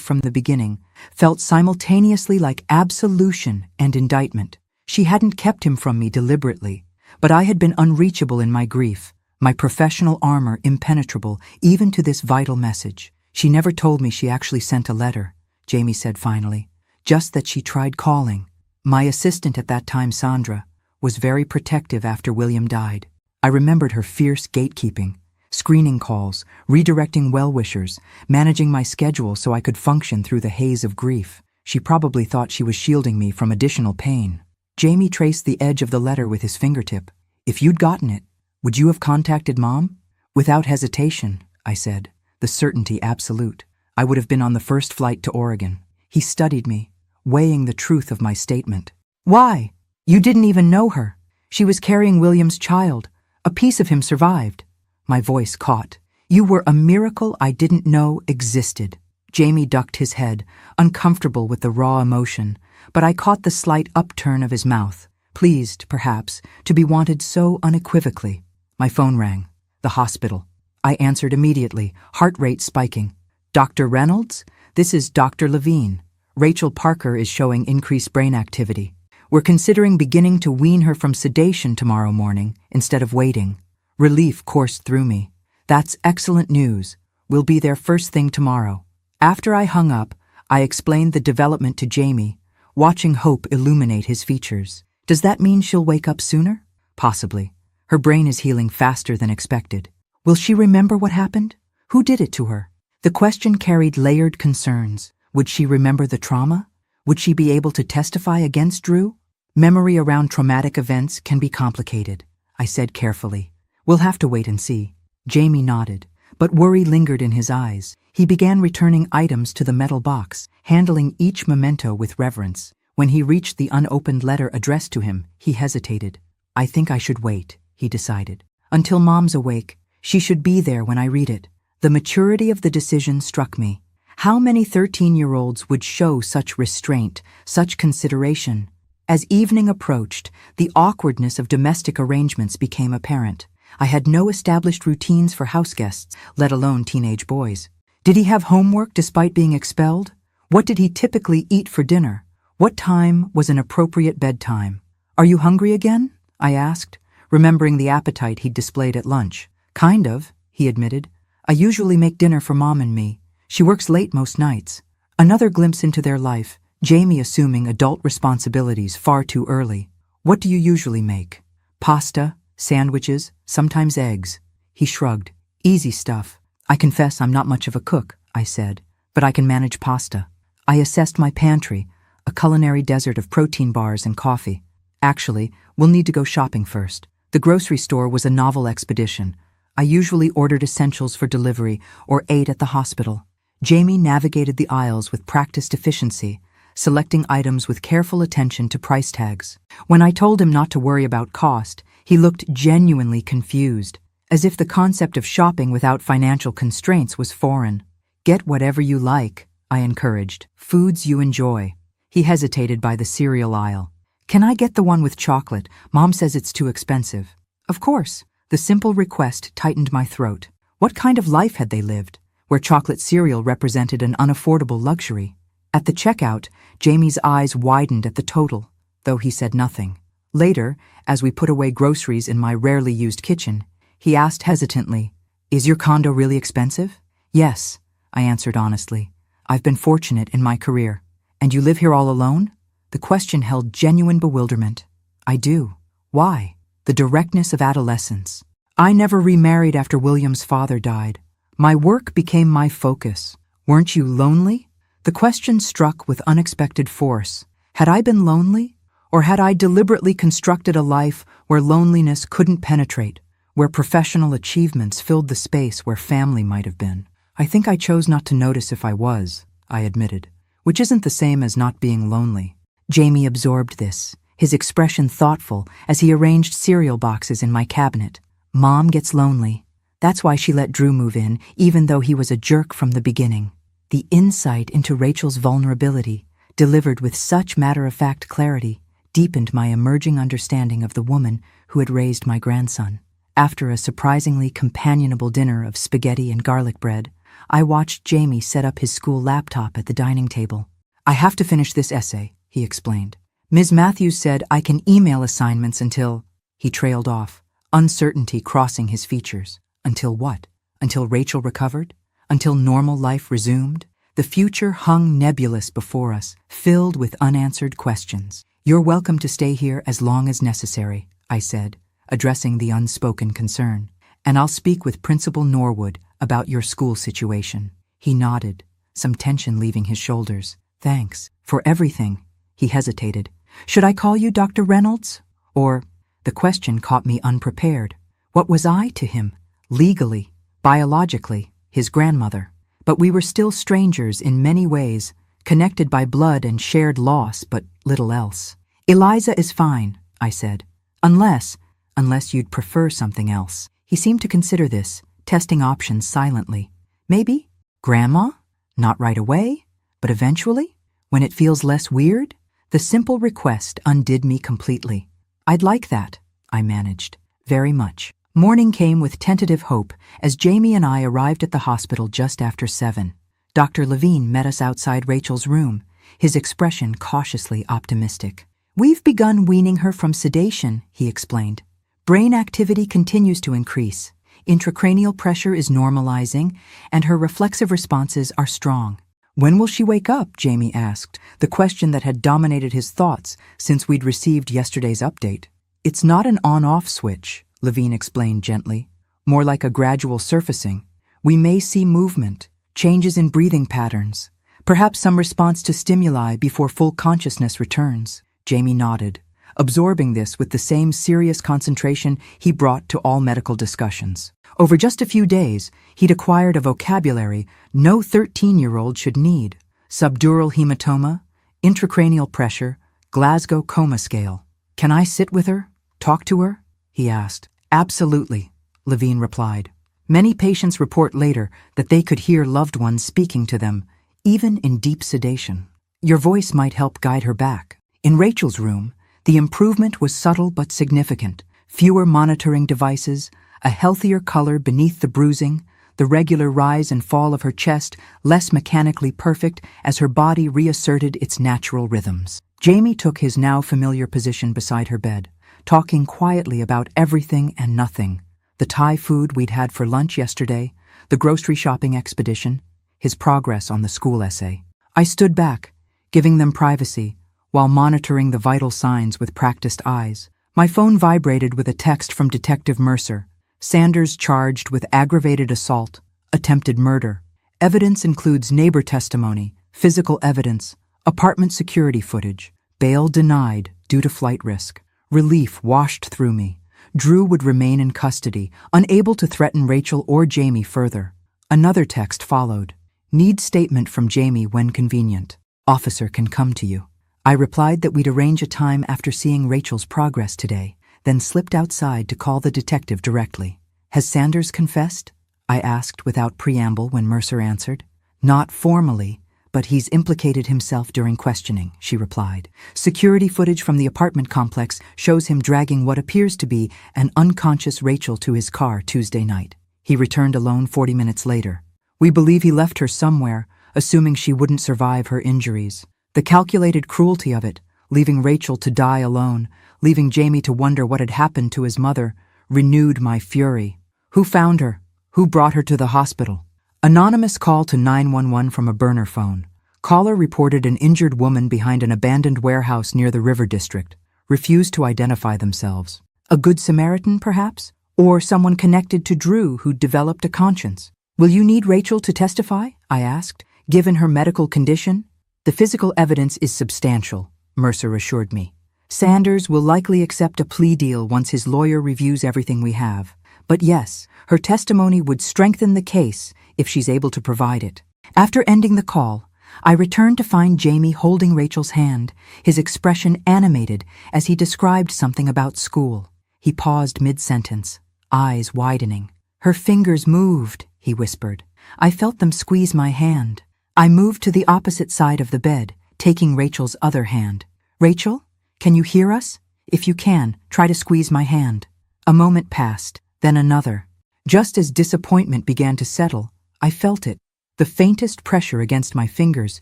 from the beginning, felt simultaneously like absolution and indictment. She hadn't kept him from me deliberately, but I had been unreachable in my grief, my professional armor impenetrable even to this vital message. She never told me she actually sent a letter, Jamie said finally, just that she tried calling. My assistant at that time, Sandra, was very protective after William died. I remembered her fierce gatekeeping, screening calls, redirecting well-wishers, managing my schedule so I could function through the haze of grief. She probably thought she was shielding me from additional pain. Jamie traced the edge of the letter with his fingertip. If you'd gotten it, would you have contacted Mom? Without hesitation, I said, the certainty absolute. I would have been on the first flight to Oregon. He studied me, weighing the truth of my statement. Why? You didn't even know her. She was carrying William's child. A piece of him survived. My voice caught. You were a miracle I didn't know existed. Jamie ducked his head, uncomfortable with the raw emotion, but I caught the slight upturn of his mouth, pleased, perhaps, to be wanted so unequivocally. My phone rang. The hospital. I answered immediately, heart rate spiking. Dr. Reynolds? This is Dr. Levine. Rachel Parker is showing increased brain activity. We're considering beginning to wean her from sedation tomorrow morning instead of waiting. Relief coursed through me. That's excellent news. We'll be there first thing tomorrow. After I hung up, I explained the development to Jamie, watching hope illuminate his features. Does that mean she'll wake up sooner? Possibly. Her brain is healing faster than expected. Will she remember what happened? Who did it to her? The question carried layered concerns. Would she remember the trauma? Would she be able to testify against Drew? Memory around traumatic events can be complicated, I said carefully. We'll have to wait and see. Jamie nodded, but worry lingered in his eyes. He began returning items to the metal box, handling each memento with reverence. When he reached the unopened letter addressed to him, he hesitated. I think I should wait, he decided. Until Mom's awake, she should be there when I read it. The maturity of the decision struck me. How many 13-year-olds would show such restraint, such consideration? As evening approached, the awkwardness of domestic arrangements became apparent. I had no established routines for house guests, let alone teenage boys. Did he have homework despite being expelled? What did he typically eat for dinner? What time was an appropriate bedtime? Are you hungry again? I asked, remembering the appetite he'd displayed at lunch. Kind of, he admitted. I usually make dinner for Mom and me. She works late most nights. Another glimpse into their life, Jamie assuming adult responsibilities far too early. What do you usually make? Pasta, sandwiches, sometimes eggs. He shrugged. Easy stuff. I confess I'm not much of a cook, I said, but I can manage pasta. I assessed my pantry, a culinary desert of protein bars and coffee. Actually, we'll need to go shopping first. The grocery store was a novel expedition. I usually ordered essentials for delivery or ate at the hospital. Jamie navigated the aisles with practiced efficiency, selecting items with careful attention to price tags. When I told him not to worry about cost, he looked genuinely confused, as if the concept of shopping without financial constraints was foreign. Get whatever you like, I encouraged. Foods you enjoy. He hesitated by the cereal aisle. Can I get the one with chocolate? Mom says it's too expensive. Of course. The simple request tightened my throat. What kind of life had they lived, where chocolate cereal represented an unaffordable luxury? At the checkout, Jamie's eyes widened at the total, though he said nothing. Later, as we put away groceries in my rarely used kitchen, he asked hesitantly, Is your condo really expensive? Yes, I answered honestly. I've been fortunate in my career. And you live here all alone? The question held genuine bewilderment. I do. Why? The directness of adolescence. I never remarried after William's father died. My work became my focus. Weren't you lonely? The question struck with unexpected force. Had I been lonely? Or had I deliberately constructed a life where loneliness couldn't penetrate, where professional achievements filled the space where family might have been? I think I chose not to notice if I was, I admitted, which isn't the same as not being lonely. Jamie absorbed this, his expression thoughtful as he arranged cereal boxes in my cabinet. Mom gets lonely. That's why she let Drew move in, even though he was a jerk from the beginning. The insight into Rachel's vulnerability, delivered with such matter-of-fact clarity, deepened my emerging understanding of the woman who had raised my grandson. After a surprisingly companionable dinner of spaghetti and garlic bread, I watched Jamie set up his school laptop at the dining table. "I have to finish this essay," he explained. "Ms. Matthews said I can email assignments until—" He trailed off, uncertainty crossing his features. Until what? Until Rachel recovered? Until normal life resumed? The future hung nebulous before us, filled with unanswered questions. "You're welcome to stay here as long as necessary," I said, addressing the unspoken concern. "And I'll speak with Principal Norwood about your school situation." He nodded, some tension leaving his shoulders. "Thanks. For everything." He hesitated. "Should I call you Dr. Reynolds? Or—" The question caught me unprepared. What was I to him? Legally, biologically, his grandmother. But we were still strangers in many ways, connected by blood and shared loss, but little else. "Eliza is fine," I said. Unless you'd prefer something else." He seemed to consider this, testing options silently. "Maybe? Grandma? Not right away, but eventually? When it feels less weird?" The simple request undid me completely. "I'd like that," I managed. "Very much." Morning came with tentative hope as Jamie and I arrived at the hospital just after 7. Dr. Levine met us outside Rachel's room, his expression cautiously optimistic. "We've begun weaning her from sedation," he explained. "Brain activity continues to increase. Intracranial pressure is normalizing, and her reflexive responses are strong." "When will she wake up?" Jamie asked, the question that had dominated his thoughts since we'd received yesterday's update. "It's not an on-off switch," Levine explained gently. "More like a gradual surfacing. We may see movement, changes in breathing patterns, perhaps some response to stimuli before full consciousness returns." Jamie nodded, absorbing this with the same serious concentration he brought to all medical discussions. Over just a few days, he'd acquired a vocabulary no 13-year-old should need. Subdural hematoma, intracranial pressure, Glasgow coma scale. "Can I sit with her? Talk to her?" he asked. "Absolutely," Levine replied. Many patients report later that they could hear loved ones speaking to them, even in deep sedation. Your voice might help guide her back. In Rachel's room, the improvement was subtle but significant. Fewer monitoring devices, a healthier color beneath the bruising, the regular rise and fall of her chest less mechanically perfect as her body reasserted its natural rhythms. Jamie took his now familiar position beside her bed, talking quietly about everything and nothing. The Thai food we'd had for lunch yesterday, the grocery shopping expedition, his progress on the school essay. I stood back, giving them privacy, while monitoring the vital signs with practiced eyes. My phone vibrated with a text from Detective Mercer. "Sanders charged with aggravated assault, attempted murder. Evidence includes neighbor testimony, physical evidence, apartment security footage. Bail denied due to flight risk." Relief washed through me. Drew would remain in custody, unable to threaten Rachel or Jamie further. Another text followed. "Need statement from Jamie when convenient. Officer can come to you." I replied that we'd arrange a time after seeing Rachel's progress today, then slipped outside to call the detective directly. "Has Sanders confessed?" I asked without preamble when Mercer answered. "Not formally, but he's implicated himself during questioning," she replied. "Security footage from the apartment complex shows him dragging what appears to be an unconscious Rachel to his car Tuesday night. He returned alone 40 minutes later. We believe he left her somewhere, assuming she wouldn't survive her injuries. The calculated cruelty of it, leaving Rachel to die alone, leaving Jamie to wonder what had happened to his mother, renewed my fury. Who found her? Who brought her to the hospital? Anonymous call to 911 from a burner phone. Caller reported an injured woman behind an abandoned warehouse near the River District. Refused to identify themselves. A good Samaritan, perhaps? Or someone connected to Drew who'd developed a conscience? "Will you need Rachel to testify?" I asked, "given her medical condition?" "The physical evidence is substantial," Mercer assured me. "Sanders will likely accept a plea deal once his lawyer reviews everything we have. But yes, her testimony would strengthen the case if she's able to provide it." After ending the call, I returned to find Jamie holding Rachel's hand, his expression animated as he described something about school. He paused mid-sentence, eyes widening. "Her fingers moved," he whispered. "I felt them squeeze my hand. I moved to the opposite side of the bed, taking Rachel's other hand. Rachel, can you hear us? If you can, try to squeeze my hand. A moment passed, then another. Just as disappointment began to settle, I felt it. The faintest pressure against my fingers,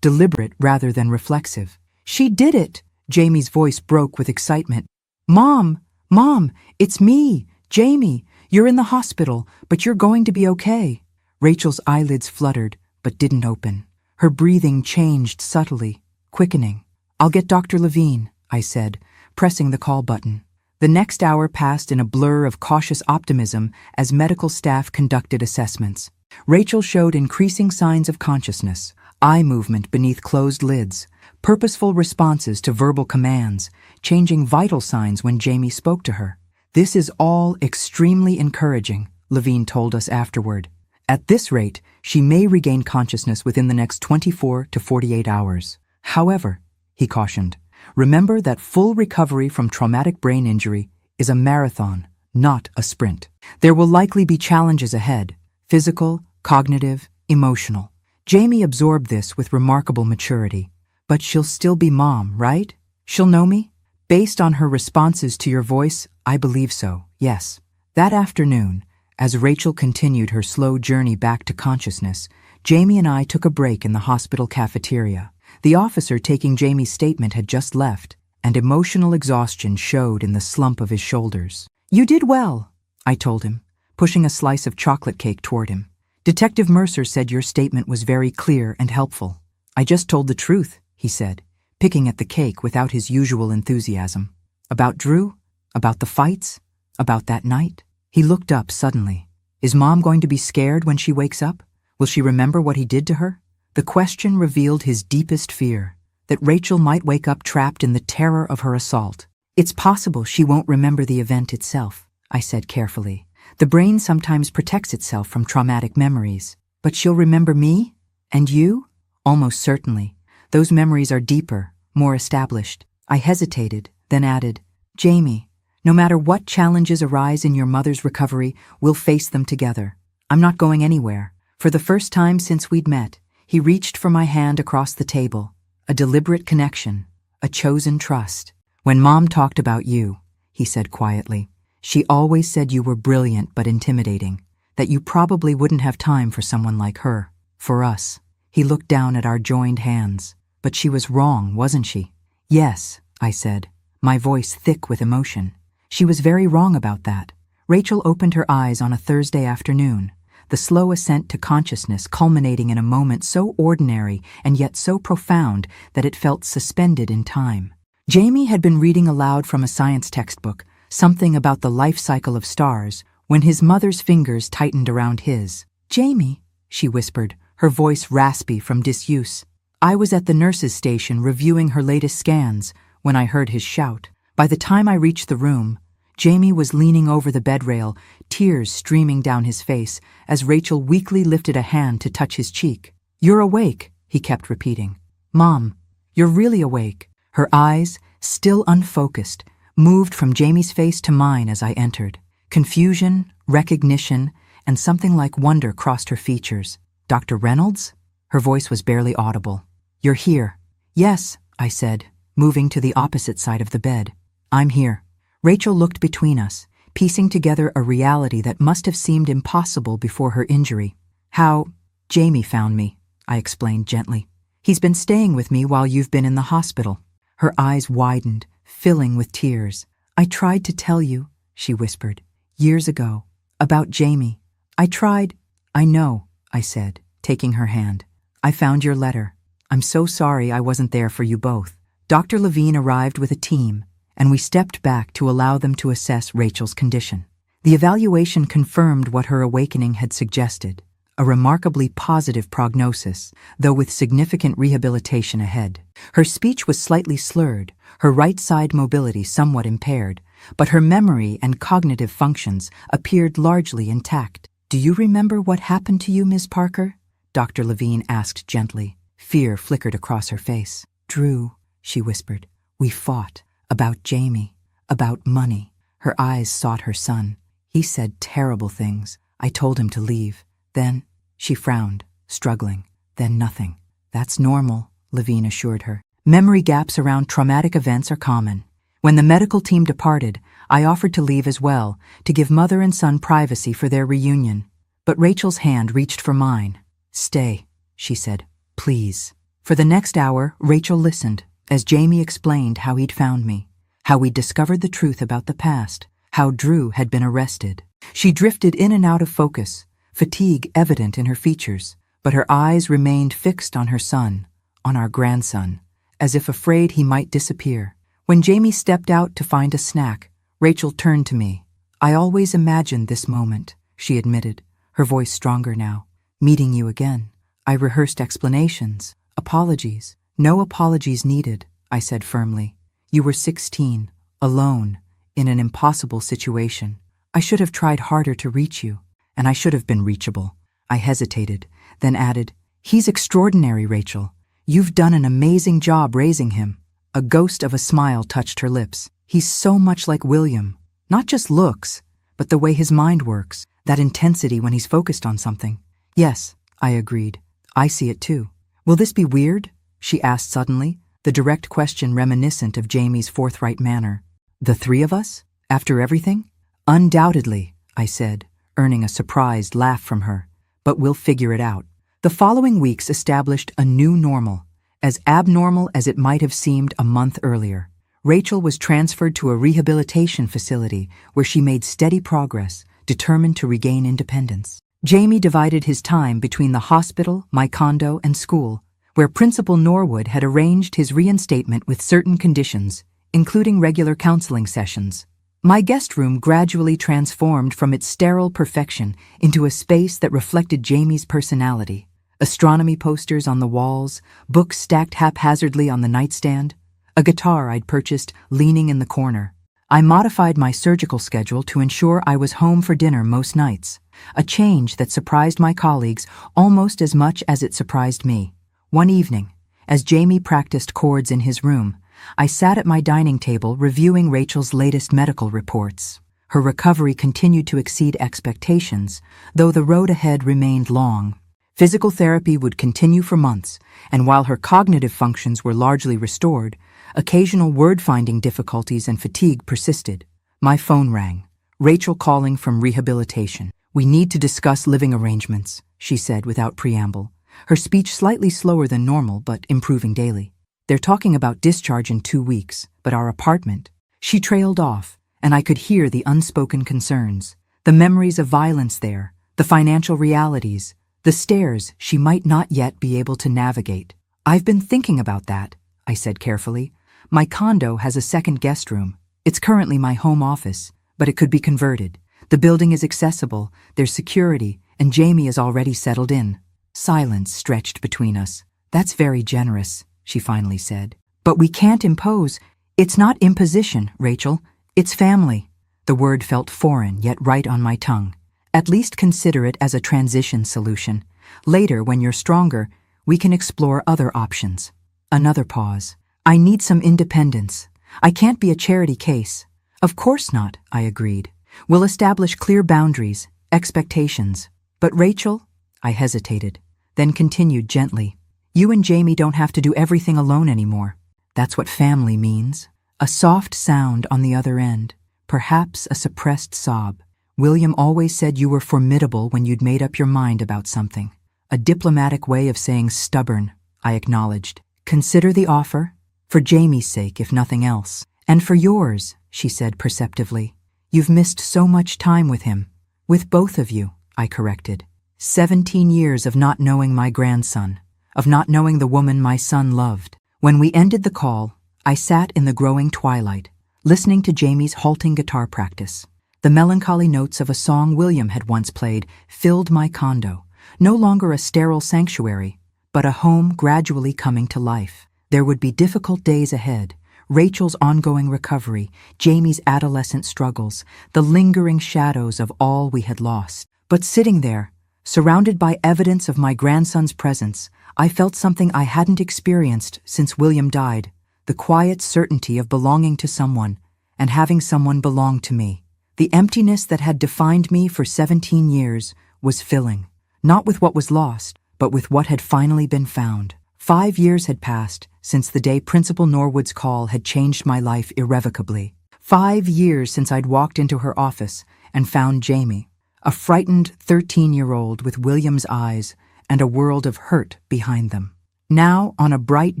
deliberate rather than reflexive. She did it! Jamie's voice broke with excitement. Mom! Mom! It's me! Jamie! You're in the hospital, but you're going to be okay. Rachel's eyelids fluttered, but didn't open. Her breathing changed subtly, quickening. I'll get Dr. Levine, I said, pressing the call button. The next hour passed in a blur of cautious optimism as medical staff conducted assessments. Rachel showed increasing signs of consciousness, eye movement beneath closed lids, purposeful responses to verbal commands, changing vital signs when Jamie spoke to her. This is all extremely encouraging, Levine told us afterward. At this rate, she may regain consciousness within the next 24 to 48 hours. However, he cautioned, remember that full recovery from traumatic brain injury is a marathon, not a sprint. There will likely be challenges ahead, physical, cognitive, emotional. Jamie absorbed this with remarkable maturity. But she'll still be Mom, right? She'll know me? Based on her responses to your voice, I believe so, yes. That afternoon, as Rachel continued her slow journey back to consciousness, Jamie and I took a break in the hospital cafeteria. The officer taking Jamie's statement had just left, and emotional exhaustion showed in the slump of his shoulders. You did well, I told him, pushing a slice of chocolate cake toward him. Detective Mercer said your statement was very clear and helpful. I just told the truth, he said, picking at the cake without his usual enthusiasm. About Drew? About the fights? About that night? He looked up suddenly. Is Mom going to be scared when she wakes up? Will she remember what he did to her? The question revealed his deepest fear, that Rachel might wake up trapped in the terror of her assault. It's possible she won't remember the event itself, I said carefully. The brain sometimes protects itself from traumatic memories. But she'll remember me? And you? Almost certainly. Those memories are deeper, more established. I hesitated, then added, Jamie, no matter what challenges arise in your mother's recovery, we'll face them together. I'm not going anywhere. For the first time since we'd met, he reached for my hand across the table. A deliberate connection, a chosen trust. When Mom talked about you, he said quietly, she always said you were brilliant but intimidating, that you probably wouldn't have time for someone like her, for us. He looked down at our joined hands. But she was wrong, wasn't she? Yes, I said, my voice thick with emotion. She was very wrong about that. Rachel opened her eyes on a Thursday afternoon, the slow ascent to consciousness culminating in a moment so ordinary and yet so profound that it felt suspended in time. Jamie had been reading aloud from a science textbook, something about the life cycle of stars, when his mother's fingers tightened around his. Jamie, she whispered, her voice raspy from disuse. I was at the nurse's station reviewing her latest scans when I heard his shout. By the time I reached the room, Jamie was leaning over the bed rail, tears streaming down his face as Rachel weakly lifted a hand to touch his cheek. You're awake, he kept repeating. Mom, you're really awake. Her eyes, still unfocused, moved from Jamie's face to mine as I entered. Confusion, recognition, and something like wonder crossed her features. Dr. Reynolds? Her voice was barely audible. You're here. Yes, I said, moving to the opposite side of the bed. I'm here. Rachel looked between us, piecing together a reality that must have seemed impossible before her injury. How Jamie found me, I explained gently. He's been staying with me while you've been in the hospital. Her eyes widened, filling with tears. I tried to tell you, she whispered, years ago, about Jamie. I know, I said, taking her hand. I found your letter. I'm so sorry I wasn't there for you both. Dr. Levine arrived with a team, and we stepped back to allow them to assess Rachel's condition. The evaluation confirmed what her awakening had suggested, a remarkably positive prognosis, though with significant rehabilitation ahead. Her speech was slightly slurred, her right side mobility somewhat impaired, but her memory and cognitive functions appeared largely intact. Do you remember what happened to you, Ms. Parker? Dr. Levine asked gently. Fear flickered across her face. Drew, she whispered, we fought. About Jamie. About money. Her eyes sought her son. He said terrible things. I told him to leave. Then, she frowned, struggling. Then nothing. That's normal, Levine assured her. Memory gaps around traumatic events are common. When the medical team departed, I offered to leave as well, to give mother and son privacy for their reunion. But Rachel's hand reached for mine. Stay, she said. Please. For the next hour, Rachel listened, as Jamie explained how he'd found me, how we'd discovered the truth about the past, how Drew had been arrested. She drifted in and out of focus, fatigue evident in her features, but her eyes remained fixed on her son, on our grandson, as if afraid he might disappear. When Jamie stepped out to find a snack, Rachel turned to me. I always imagined this moment, she admitted, her voice stronger now. Meeting you again. I rehearsed explanations, apologies. No apologies needed, I said firmly. You were 16, alone, in an impossible situation. I should have tried harder to reach you, and I should have been reachable. I hesitated, then added, He's extraordinary, Rachel. You've done an amazing job raising him. A ghost of a smile touched her lips. He's so much like William. Not just looks, but the way his mind works, that intensity when he's focused on something. Yes, I agreed. I see it too. Will this be weird? She asked suddenly, the direct question reminiscent of Jamie's forthright manner. The three of us? After everything? Undoubtedly, I said, earning a surprised laugh from her. But we'll figure it out. The following weeks established a new normal, as abnormal as it might have seemed a month earlier. Rachel was transferred to a rehabilitation facility where she made steady progress, determined to regain independence. Jamie divided his time between the hospital, my condo, and school, where Principal Norwood had arranged his reinstatement with certain conditions, including regular counseling sessions. My guest room gradually transformed from its sterile perfection into a space that reflected Jamie's personality. Astronomy posters on the walls, books stacked haphazardly on the nightstand, a guitar I'd purchased leaning in the corner. I modified my surgical schedule to ensure I was home for dinner most nights, a change that surprised my colleagues almost as much as it surprised me. One evening, as Jamie practiced chords in his room, I sat at my dining table reviewing Rachel's latest medical reports. Her recovery continued to exceed expectations, though the road ahead remained long. Physical therapy would continue for months, and while her cognitive functions were largely restored, occasional word-finding difficulties and fatigue persisted. My phone rang. Rachel calling from rehabilitation. We need to discuss living arrangements, she said without preamble, her speech slightly slower than normal but improving daily. They're talking about discharge in 2 weeks, but our apartment. She trailed off, and I could hear the unspoken concerns, the memories of violence there, the financial realities, the stairs she might not yet be able to navigate. I've been thinking about that, I said carefully. My condo has a second guest room. It's currently my home office, but it could be converted. The building is accessible, there's security, and Jamie is already settled in. Silence stretched between us. That's very generous, she finally said. But we can't impose. It's not imposition, Rachel. It's family. The word felt foreign, yet right on my tongue. At least consider it as a transition solution. Later, when you're stronger, we can explore other options. Another pause. I need some independence. I can't be a charity case. Of course not, I agreed. We'll establish clear boundaries, expectations. But Rachel, I hesitated, then continued gently. You and Jamie don't have to do everything alone anymore. That's what family means. A soft sound on the other end, perhaps a suppressed sob. William always said you were formidable when you'd made up your mind about something. A diplomatic way of saying stubborn, I acknowledged. Consider the offer, for Jamie's sake if nothing else. And for yours, she said perceptively. You've missed so much time with him. With both of you, I corrected. 17 years of not knowing my grandson, of not knowing the woman my son loved. When we ended the call, I sat in the growing twilight, listening to Jamie's halting guitar practice. The melancholy notes of a song William had once played filled my condo, no longer a sterile sanctuary, but a home gradually coming to life. There would be difficult days ahead, Rachel's ongoing recovery, Jamie's adolescent struggles, the lingering shadows of all we had lost. But sitting there, surrounded by evidence of my grandson's presence, I felt something I hadn't experienced since William died, the quiet certainty of belonging to someone and having someone belong to me. The emptiness that had defined me for 17 years was filling, not with what was lost, but with what had finally been found. 5 years had passed since the day Principal Norwood's call had changed my life irrevocably. 5 years since I'd walked into her office and found Jamie, a frightened 13-year-old with William's eyes and a world of hurt behind them. Now, on a bright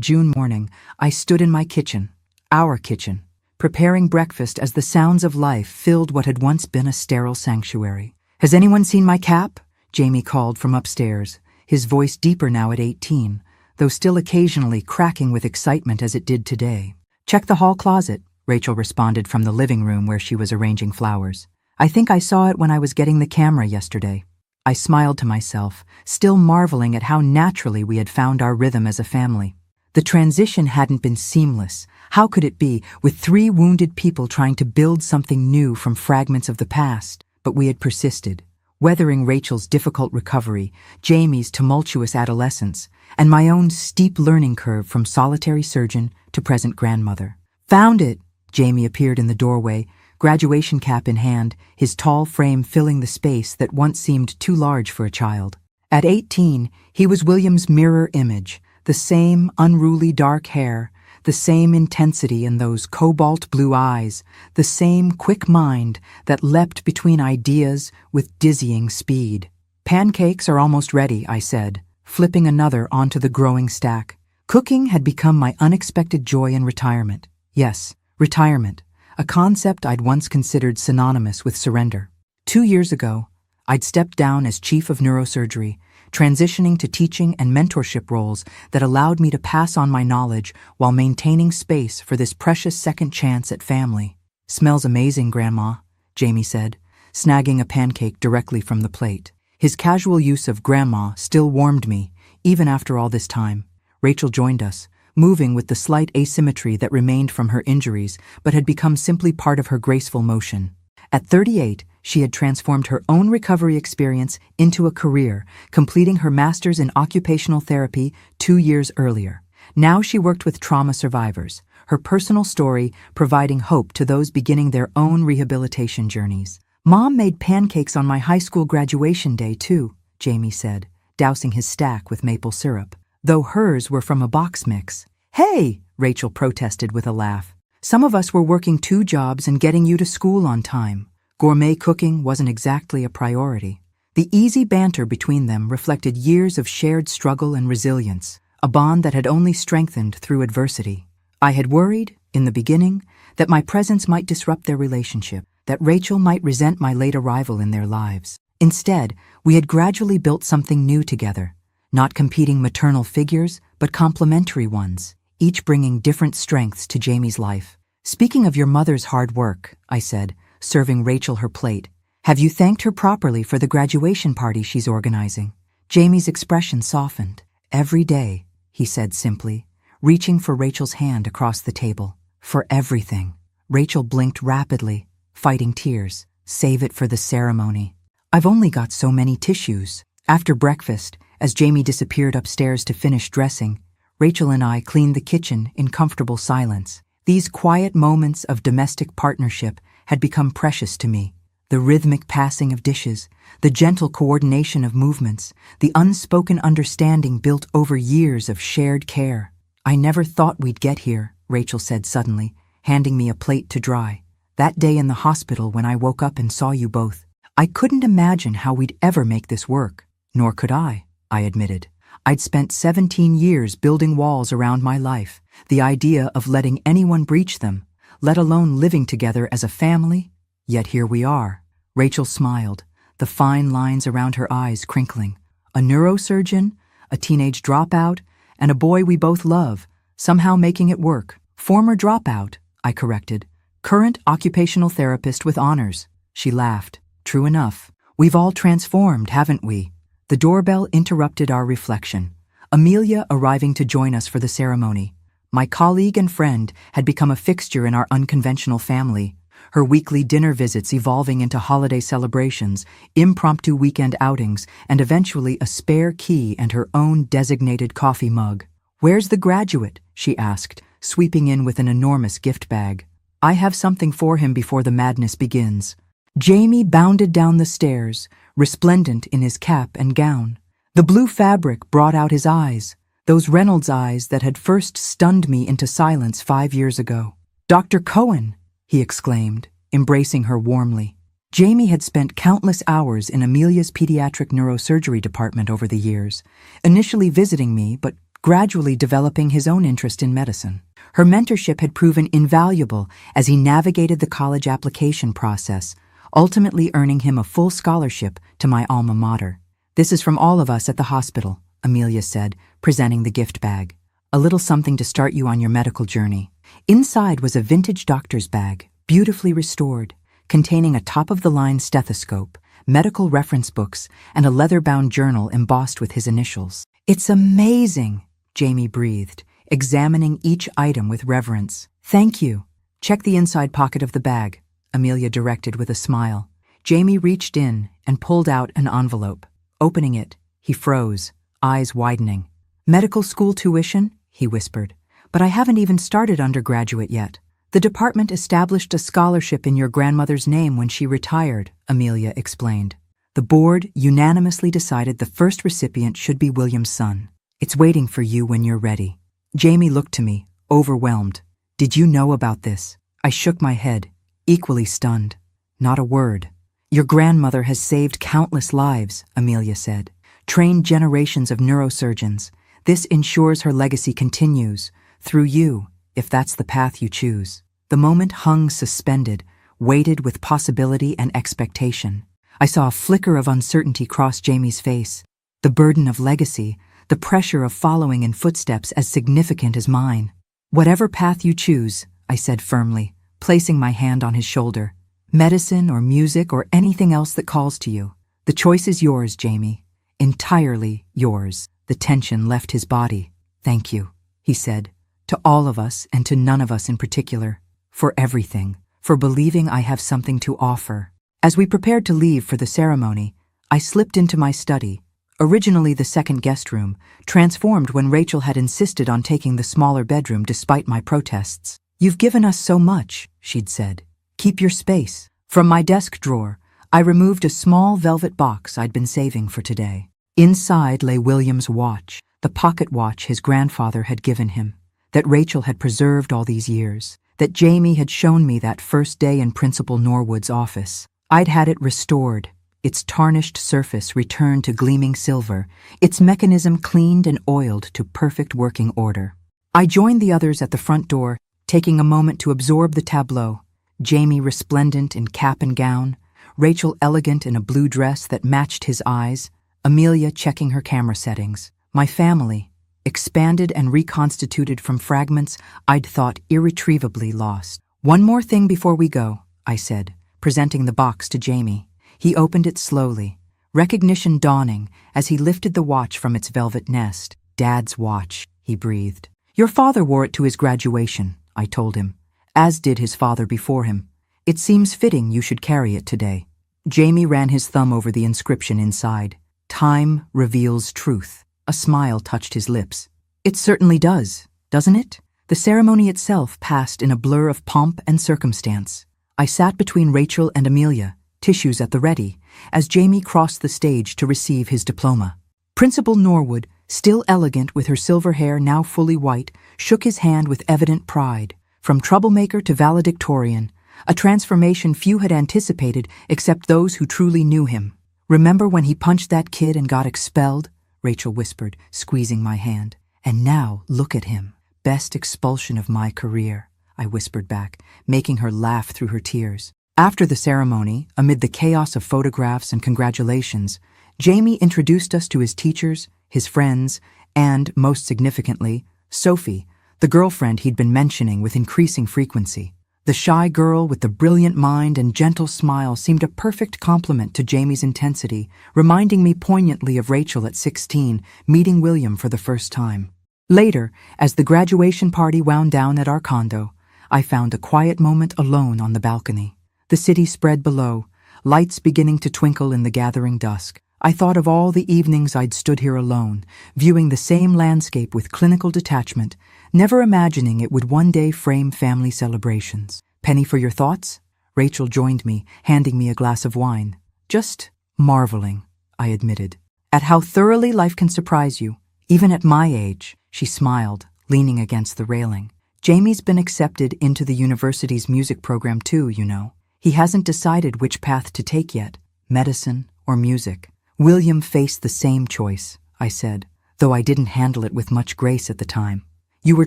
June morning, I stood in my kitchen, our kitchen, preparing breakfast as the sounds of life filled what had once been a sterile sanctuary. "Has anyone seen my cap?" Jamie called from upstairs, his voice deeper now at 18, though still occasionally cracking with excitement as it did today. "Check the hall closet," Rachel responded from the living room where she was arranging flowers. "I think I saw it when I was getting the camera yesterday." I smiled to myself, still marveling at how naturally we had found our rhythm as a family. The transition hadn't been seamless. How could it be, with 3 wounded people trying to build something new from fragments of the past? But we had persisted, weathering Rachel's difficult recovery, Jamie's tumultuous adolescence, and my own steep learning curve from solitary surgeon to present grandmother. "Found it!" Jamie appeared in the doorway, graduation cap in hand, his tall frame filling the space that once seemed too large for a child. At 18, he was William's mirror image, the same unruly dark hair, the same intensity in those cobalt blue eyes, the same quick mind that leapt between ideas with dizzying speed. "Pancakes are almost ready," I said, flipping another onto the growing stack. Cooking had become my unexpected joy in retirement. Yes, retirement, a concept I'd once considered synonymous with surrender. 2 years ago, I'd stepped down as chief of neurosurgery, transitioning to teaching and mentorship roles that allowed me to pass on my knowledge while maintaining space for this precious second chance at family. "Smells amazing, Grandma," Jamie said, snagging a pancake directly from the plate. His casual use of Grandma still warmed me, even after all this time. Rachel joined us, moving with the slight asymmetry that remained from her injuries but had become simply part of her graceful motion. At 38, she had transformed her own recovery experience into a career, completing her master's in occupational therapy 2 years earlier. Now she worked with trauma survivors, her personal story providing hope to those beginning their own rehabilitation journeys. "Mom made pancakes on my high school graduation day, too," Jamie said, dousing his stack with maple syrup, though hers were from a box mix. "Hey!" Rachel protested with a laugh. "Some of us were working 2 jobs and getting you to school on time. Gourmet cooking wasn't exactly a priority." The easy banter between them reflected years of shared struggle and resilience, a bond that had only strengthened through adversity. I had worried, in the beginning, that my presence might disrupt their relationship, that Rachel might resent my late arrival in their lives. Instead, we had gradually built something new together, not competing maternal figures, but complementary ones, each bringing different strengths to Jamie's life. "Speaking of your mother's hard work," I said, serving Rachel her plate, "have you thanked her properly for the graduation party she's organizing?" Jamie's expression softened. "Every day," he said simply, reaching for Rachel's hand across the table. "For everything." Rachel blinked rapidly, fighting tears. "Save it for the ceremony." "I've only got so many tissues." After breakfast, as Jamie disappeared upstairs to finish dressing, Rachel and I cleaned the kitchen in comfortable silence. These quiet moments of domestic partnership had become precious to me. The rhythmic passing of dishes, the gentle coordination of movements, the unspoken understanding built over years of shared care. "I never thought we'd get here," Rachel said suddenly, handing me a plate to dry. "That day in the hospital when I woke up and saw you both, I couldn't imagine how we'd ever make this work." "Nor could I admitted. I'd spent 17 years building walls around my life, the idea of letting anyone breach them, let alone living together as a family. Yet here we are. Rachel smiled, the fine lines around her eyes crinkling. A neurosurgeon, a teenage dropout, and a boy we both love, somehow making it work. Former dropout, I corrected. Current occupational therapist with honors. She laughed. True enough. We've all transformed, haven't we? The doorbell interrupted our reflection. Amelia arriving to join us for the ceremony. My colleague and friend had become a fixture in our unconventional family, her weekly dinner visits evolving into holiday celebrations, impromptu weekend outings, and eventually a spare key and her own designated coffee mug. "Where's the graduate?" she asked, sweeping in with an enormous gift bag. "I have something for him before the madness begins." Jamie bounded down the stairs, resplendent in his cap and gown. The blue fabric brought out his eyes, Those Reynolds eyes that had first stunned me into silence 5 years ago. "Dr. Cohen!" he exclaimed, embracing her warmly. Jamie had spent countless hours in Amelia's pediatric neurosurgery department over the years, initially visiting me but gradually developing his own interest in medicine. Her mentorship had proven invaluable as he navigated the college application process, ultimately earning him a full scholarship to my alma mater. "This is from all of us at the hospital," Amelia said, presenting the gift bag. "A little something to start you on your medical journey." Inside was a vintage doctor's bag, beautifully restored, containing a top-of-the-line stethoscope, medical reference books, and a leather-bound journal embossed with his initials. "It's amazing," Jamie breathed, examining each item with reverence. "Thank you. Check the inside pocket of the bag," Amelia directed with a smile. Jamie reached in and pulled out an envelope. Opening it, he froze, eyes widening. "Medical school tuition?" he whispered. "But I haven't even started undergraduate yet." "The department established a scholarship in your grandmother's name when she retired," Amelia explained. "The board unanimously decided the first recipient should be William's son. It's waiting for you when you're ready." Jamie looked to me, overwhelmed. "Did you know about this?" I shook my head, equally stunned. "Not a word." "Your grandmother has saved countless lives," Amelia said. "Trained generations of neurosurgeons. This ensures her legacy continues, through you, if that's the path you choose." The moment hung suspended, weighted with possibility and expectation. I saw a flicker of uncertainty cross Jamie's face. The burden of legacy, the pressure of following in footsteps as significant as mine. "Whatever path you choose," I said firmly, placing my hand on his shoulder. "Medicine or music or anything else that calls to you. The choice is yours, Jamie. Entirely yours." The tension left his body. "Thank you," he said, "to all of us and to none of us in particular. For everything. For believing I have something to offer." As we prepared to leave for the ceremony, I slipped into my study, originally the second guest room, transformed when Rachel had insisted on taking the smaller bedroom despite my protests. "You've given us so much," she'd said. "Keep your space." From my desk drawer, I removed a small velvet box I'd been saving for today. Inside lay William's watch, the pocket watch his grandfather had given him, that Rachel had preserved all these years, that Jamie had shown me that first day in Principal Norwood's office. I'd had it restored, its tarnished surface returned to gleaming silver, its mechanism cleaned and oiled to perfect working order. I joined the others at the front door, taking a moment to absorb the tableau. Jamie resplendent in cap and gown, Rachel elegant in a blue dress that matched his eyes, Amelia checking her camera settings. My family, expanded and reconstituted from fragments I'd thought irretrievably lost. "One more thing before we go," I said, presenting the box to Jamie. He opened it slowly, recognition dawning as he lifted the watch from its velvet nest. "Dad's watch," he breathed. "Your father wore it to his graduation," I told him, "as did his father before him. It seems fitting you should carry it today." Jamie ran his thumb over the inscription inside. "Time reveals truth." A smile touched his lips. "It certainly does, doesn't it?" The ceremony itself passed in a blur of pomp and circumstance. I sat between Rachel and Amelia, tissues at the ready, as Jamie crossed the stage to receive his diploma. Principal Norwood, still elegant with her silver hair now fully white, shook his hand with evident pride. From troublemaker to valedictorian, a transformation few had anticipated except those who truly knew him. "Remember when he punched that kid and got expelled?" Rachel whispered, squeezing my hand. "And now look at him. Best expulsion of my career," I whispered back, making her laugh through her tears. After the ceremony, amid the chaos of photographs and congratulations, Jamie introduced us to his teachers, his friends, and, most significantly, Sophie, the girlfriend he'd been mentioning with increasing frequency. The shy girl with the brilliant mind and gentle smile seemed a perfect complement to Jamie's intensity, reminding me poignantly of Rachel at 16, meeting William for the first time. Later, as the graduation party wound down at our condo, I found a quiet moment alone on the balcony. The city spread below, lights beginning to twinkle in the gathering dusk. I thought of all the evenings I'd stood here alone, viewing the same landscape with clinical detachment, never imagining it would one day frame family celebrations. "Penny for your thoughts?" Rachel joined me, handing me a glass of wine. "Just marveling," I admitted, "at how thoroughly life can surprise you, even at my age." She smiled, leaning against the railing. Jamie's been accepted into the university's music program too, you know. He hasn't decided which path to take yet, medicine or music. William faced the same choice, I said, though I didn't handle it with much grace at the time. You were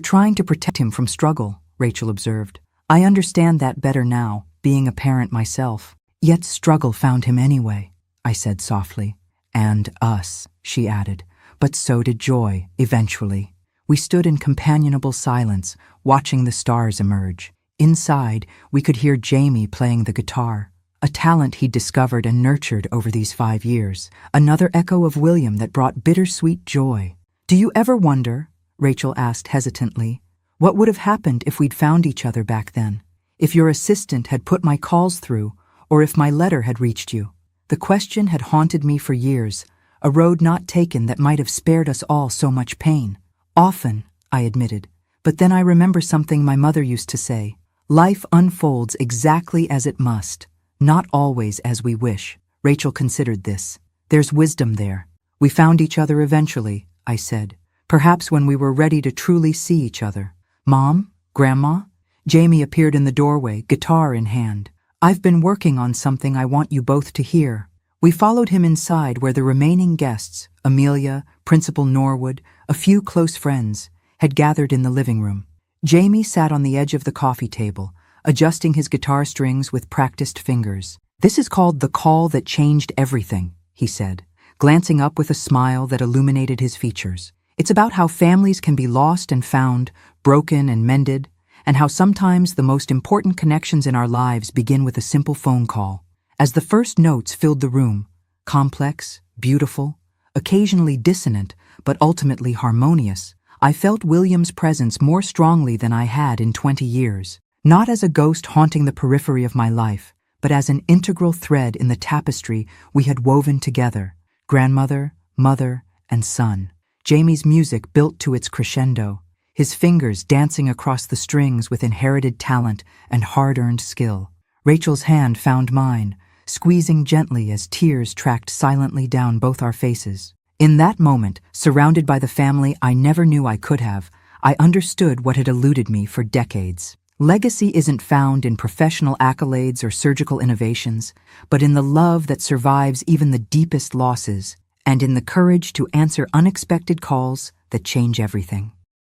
trying to protect him from struggle, Rachel observed. I understand that better now, being a parent myself. Yet struggle found him anyway, I said softly. And us, she added. But so did joy, eventually. We stood in companionable silence, watching the stars emerge. Inside, we could hear Jamie playing the guitar, a talent he'd discovered and nurtured over these 5 years, another echo of William that brought bittersweet joy. Do you ever wonder, Rachel asked hesitantly, what would have happened if we'd found each other back then? If your assistant had put my calls through, or if my letter had reached you? The question had haunted me for years, a road not taken that might have spared us all so much pain. Often, I admitted, but then I remember something my mother used to say. Life unfolds exactly as it must, not always as we wish. Rachel considered this. There's wisdom there. We found each other eventually, I said, perhaps when we were ready to truly see each other. Mom? Grandma? Jamie appeared in the doorway, guitar in hand. I've been working on something I want you both to hear. We followed him inside where the remaining guests, Amelia, Principal Norwood, a few close friends, had gathered in the living room. Jamie sat on the edge of the coffee table, adjusting his guitar strings with practiced fingers. This is called The Call That Changed Everything, he said, glancing up with a smile that illuminated his features. It's about how families can be lost and found, broken and mended, and how sometimes the most important connections in our lives begin with a simple phone call. As the first notes filled the room, complex, beautiful, occasionally dissonant, but ultimately harmonious, I felt William's presence more strongly than I had in 20 years, not as a ghost haunting the periphery of my life, but as an integral thread in the tapestry we had woven together, grandmother, mother, and son. Jamie's music built to its crescendo, his fingers dancing across the strings with inherited talent and hard-earned skill. Rachel's hand found mine, squeezing gently as tears tracked silently down both our faces. In that moment, surrounded by the family I never knew I could have, I understood what had eluded me for decades. Legacy isn't found in professional accolades or surgical innovations, but in the love that survives even the deepest losses, and in the courage to answer unexpected calls that change everything.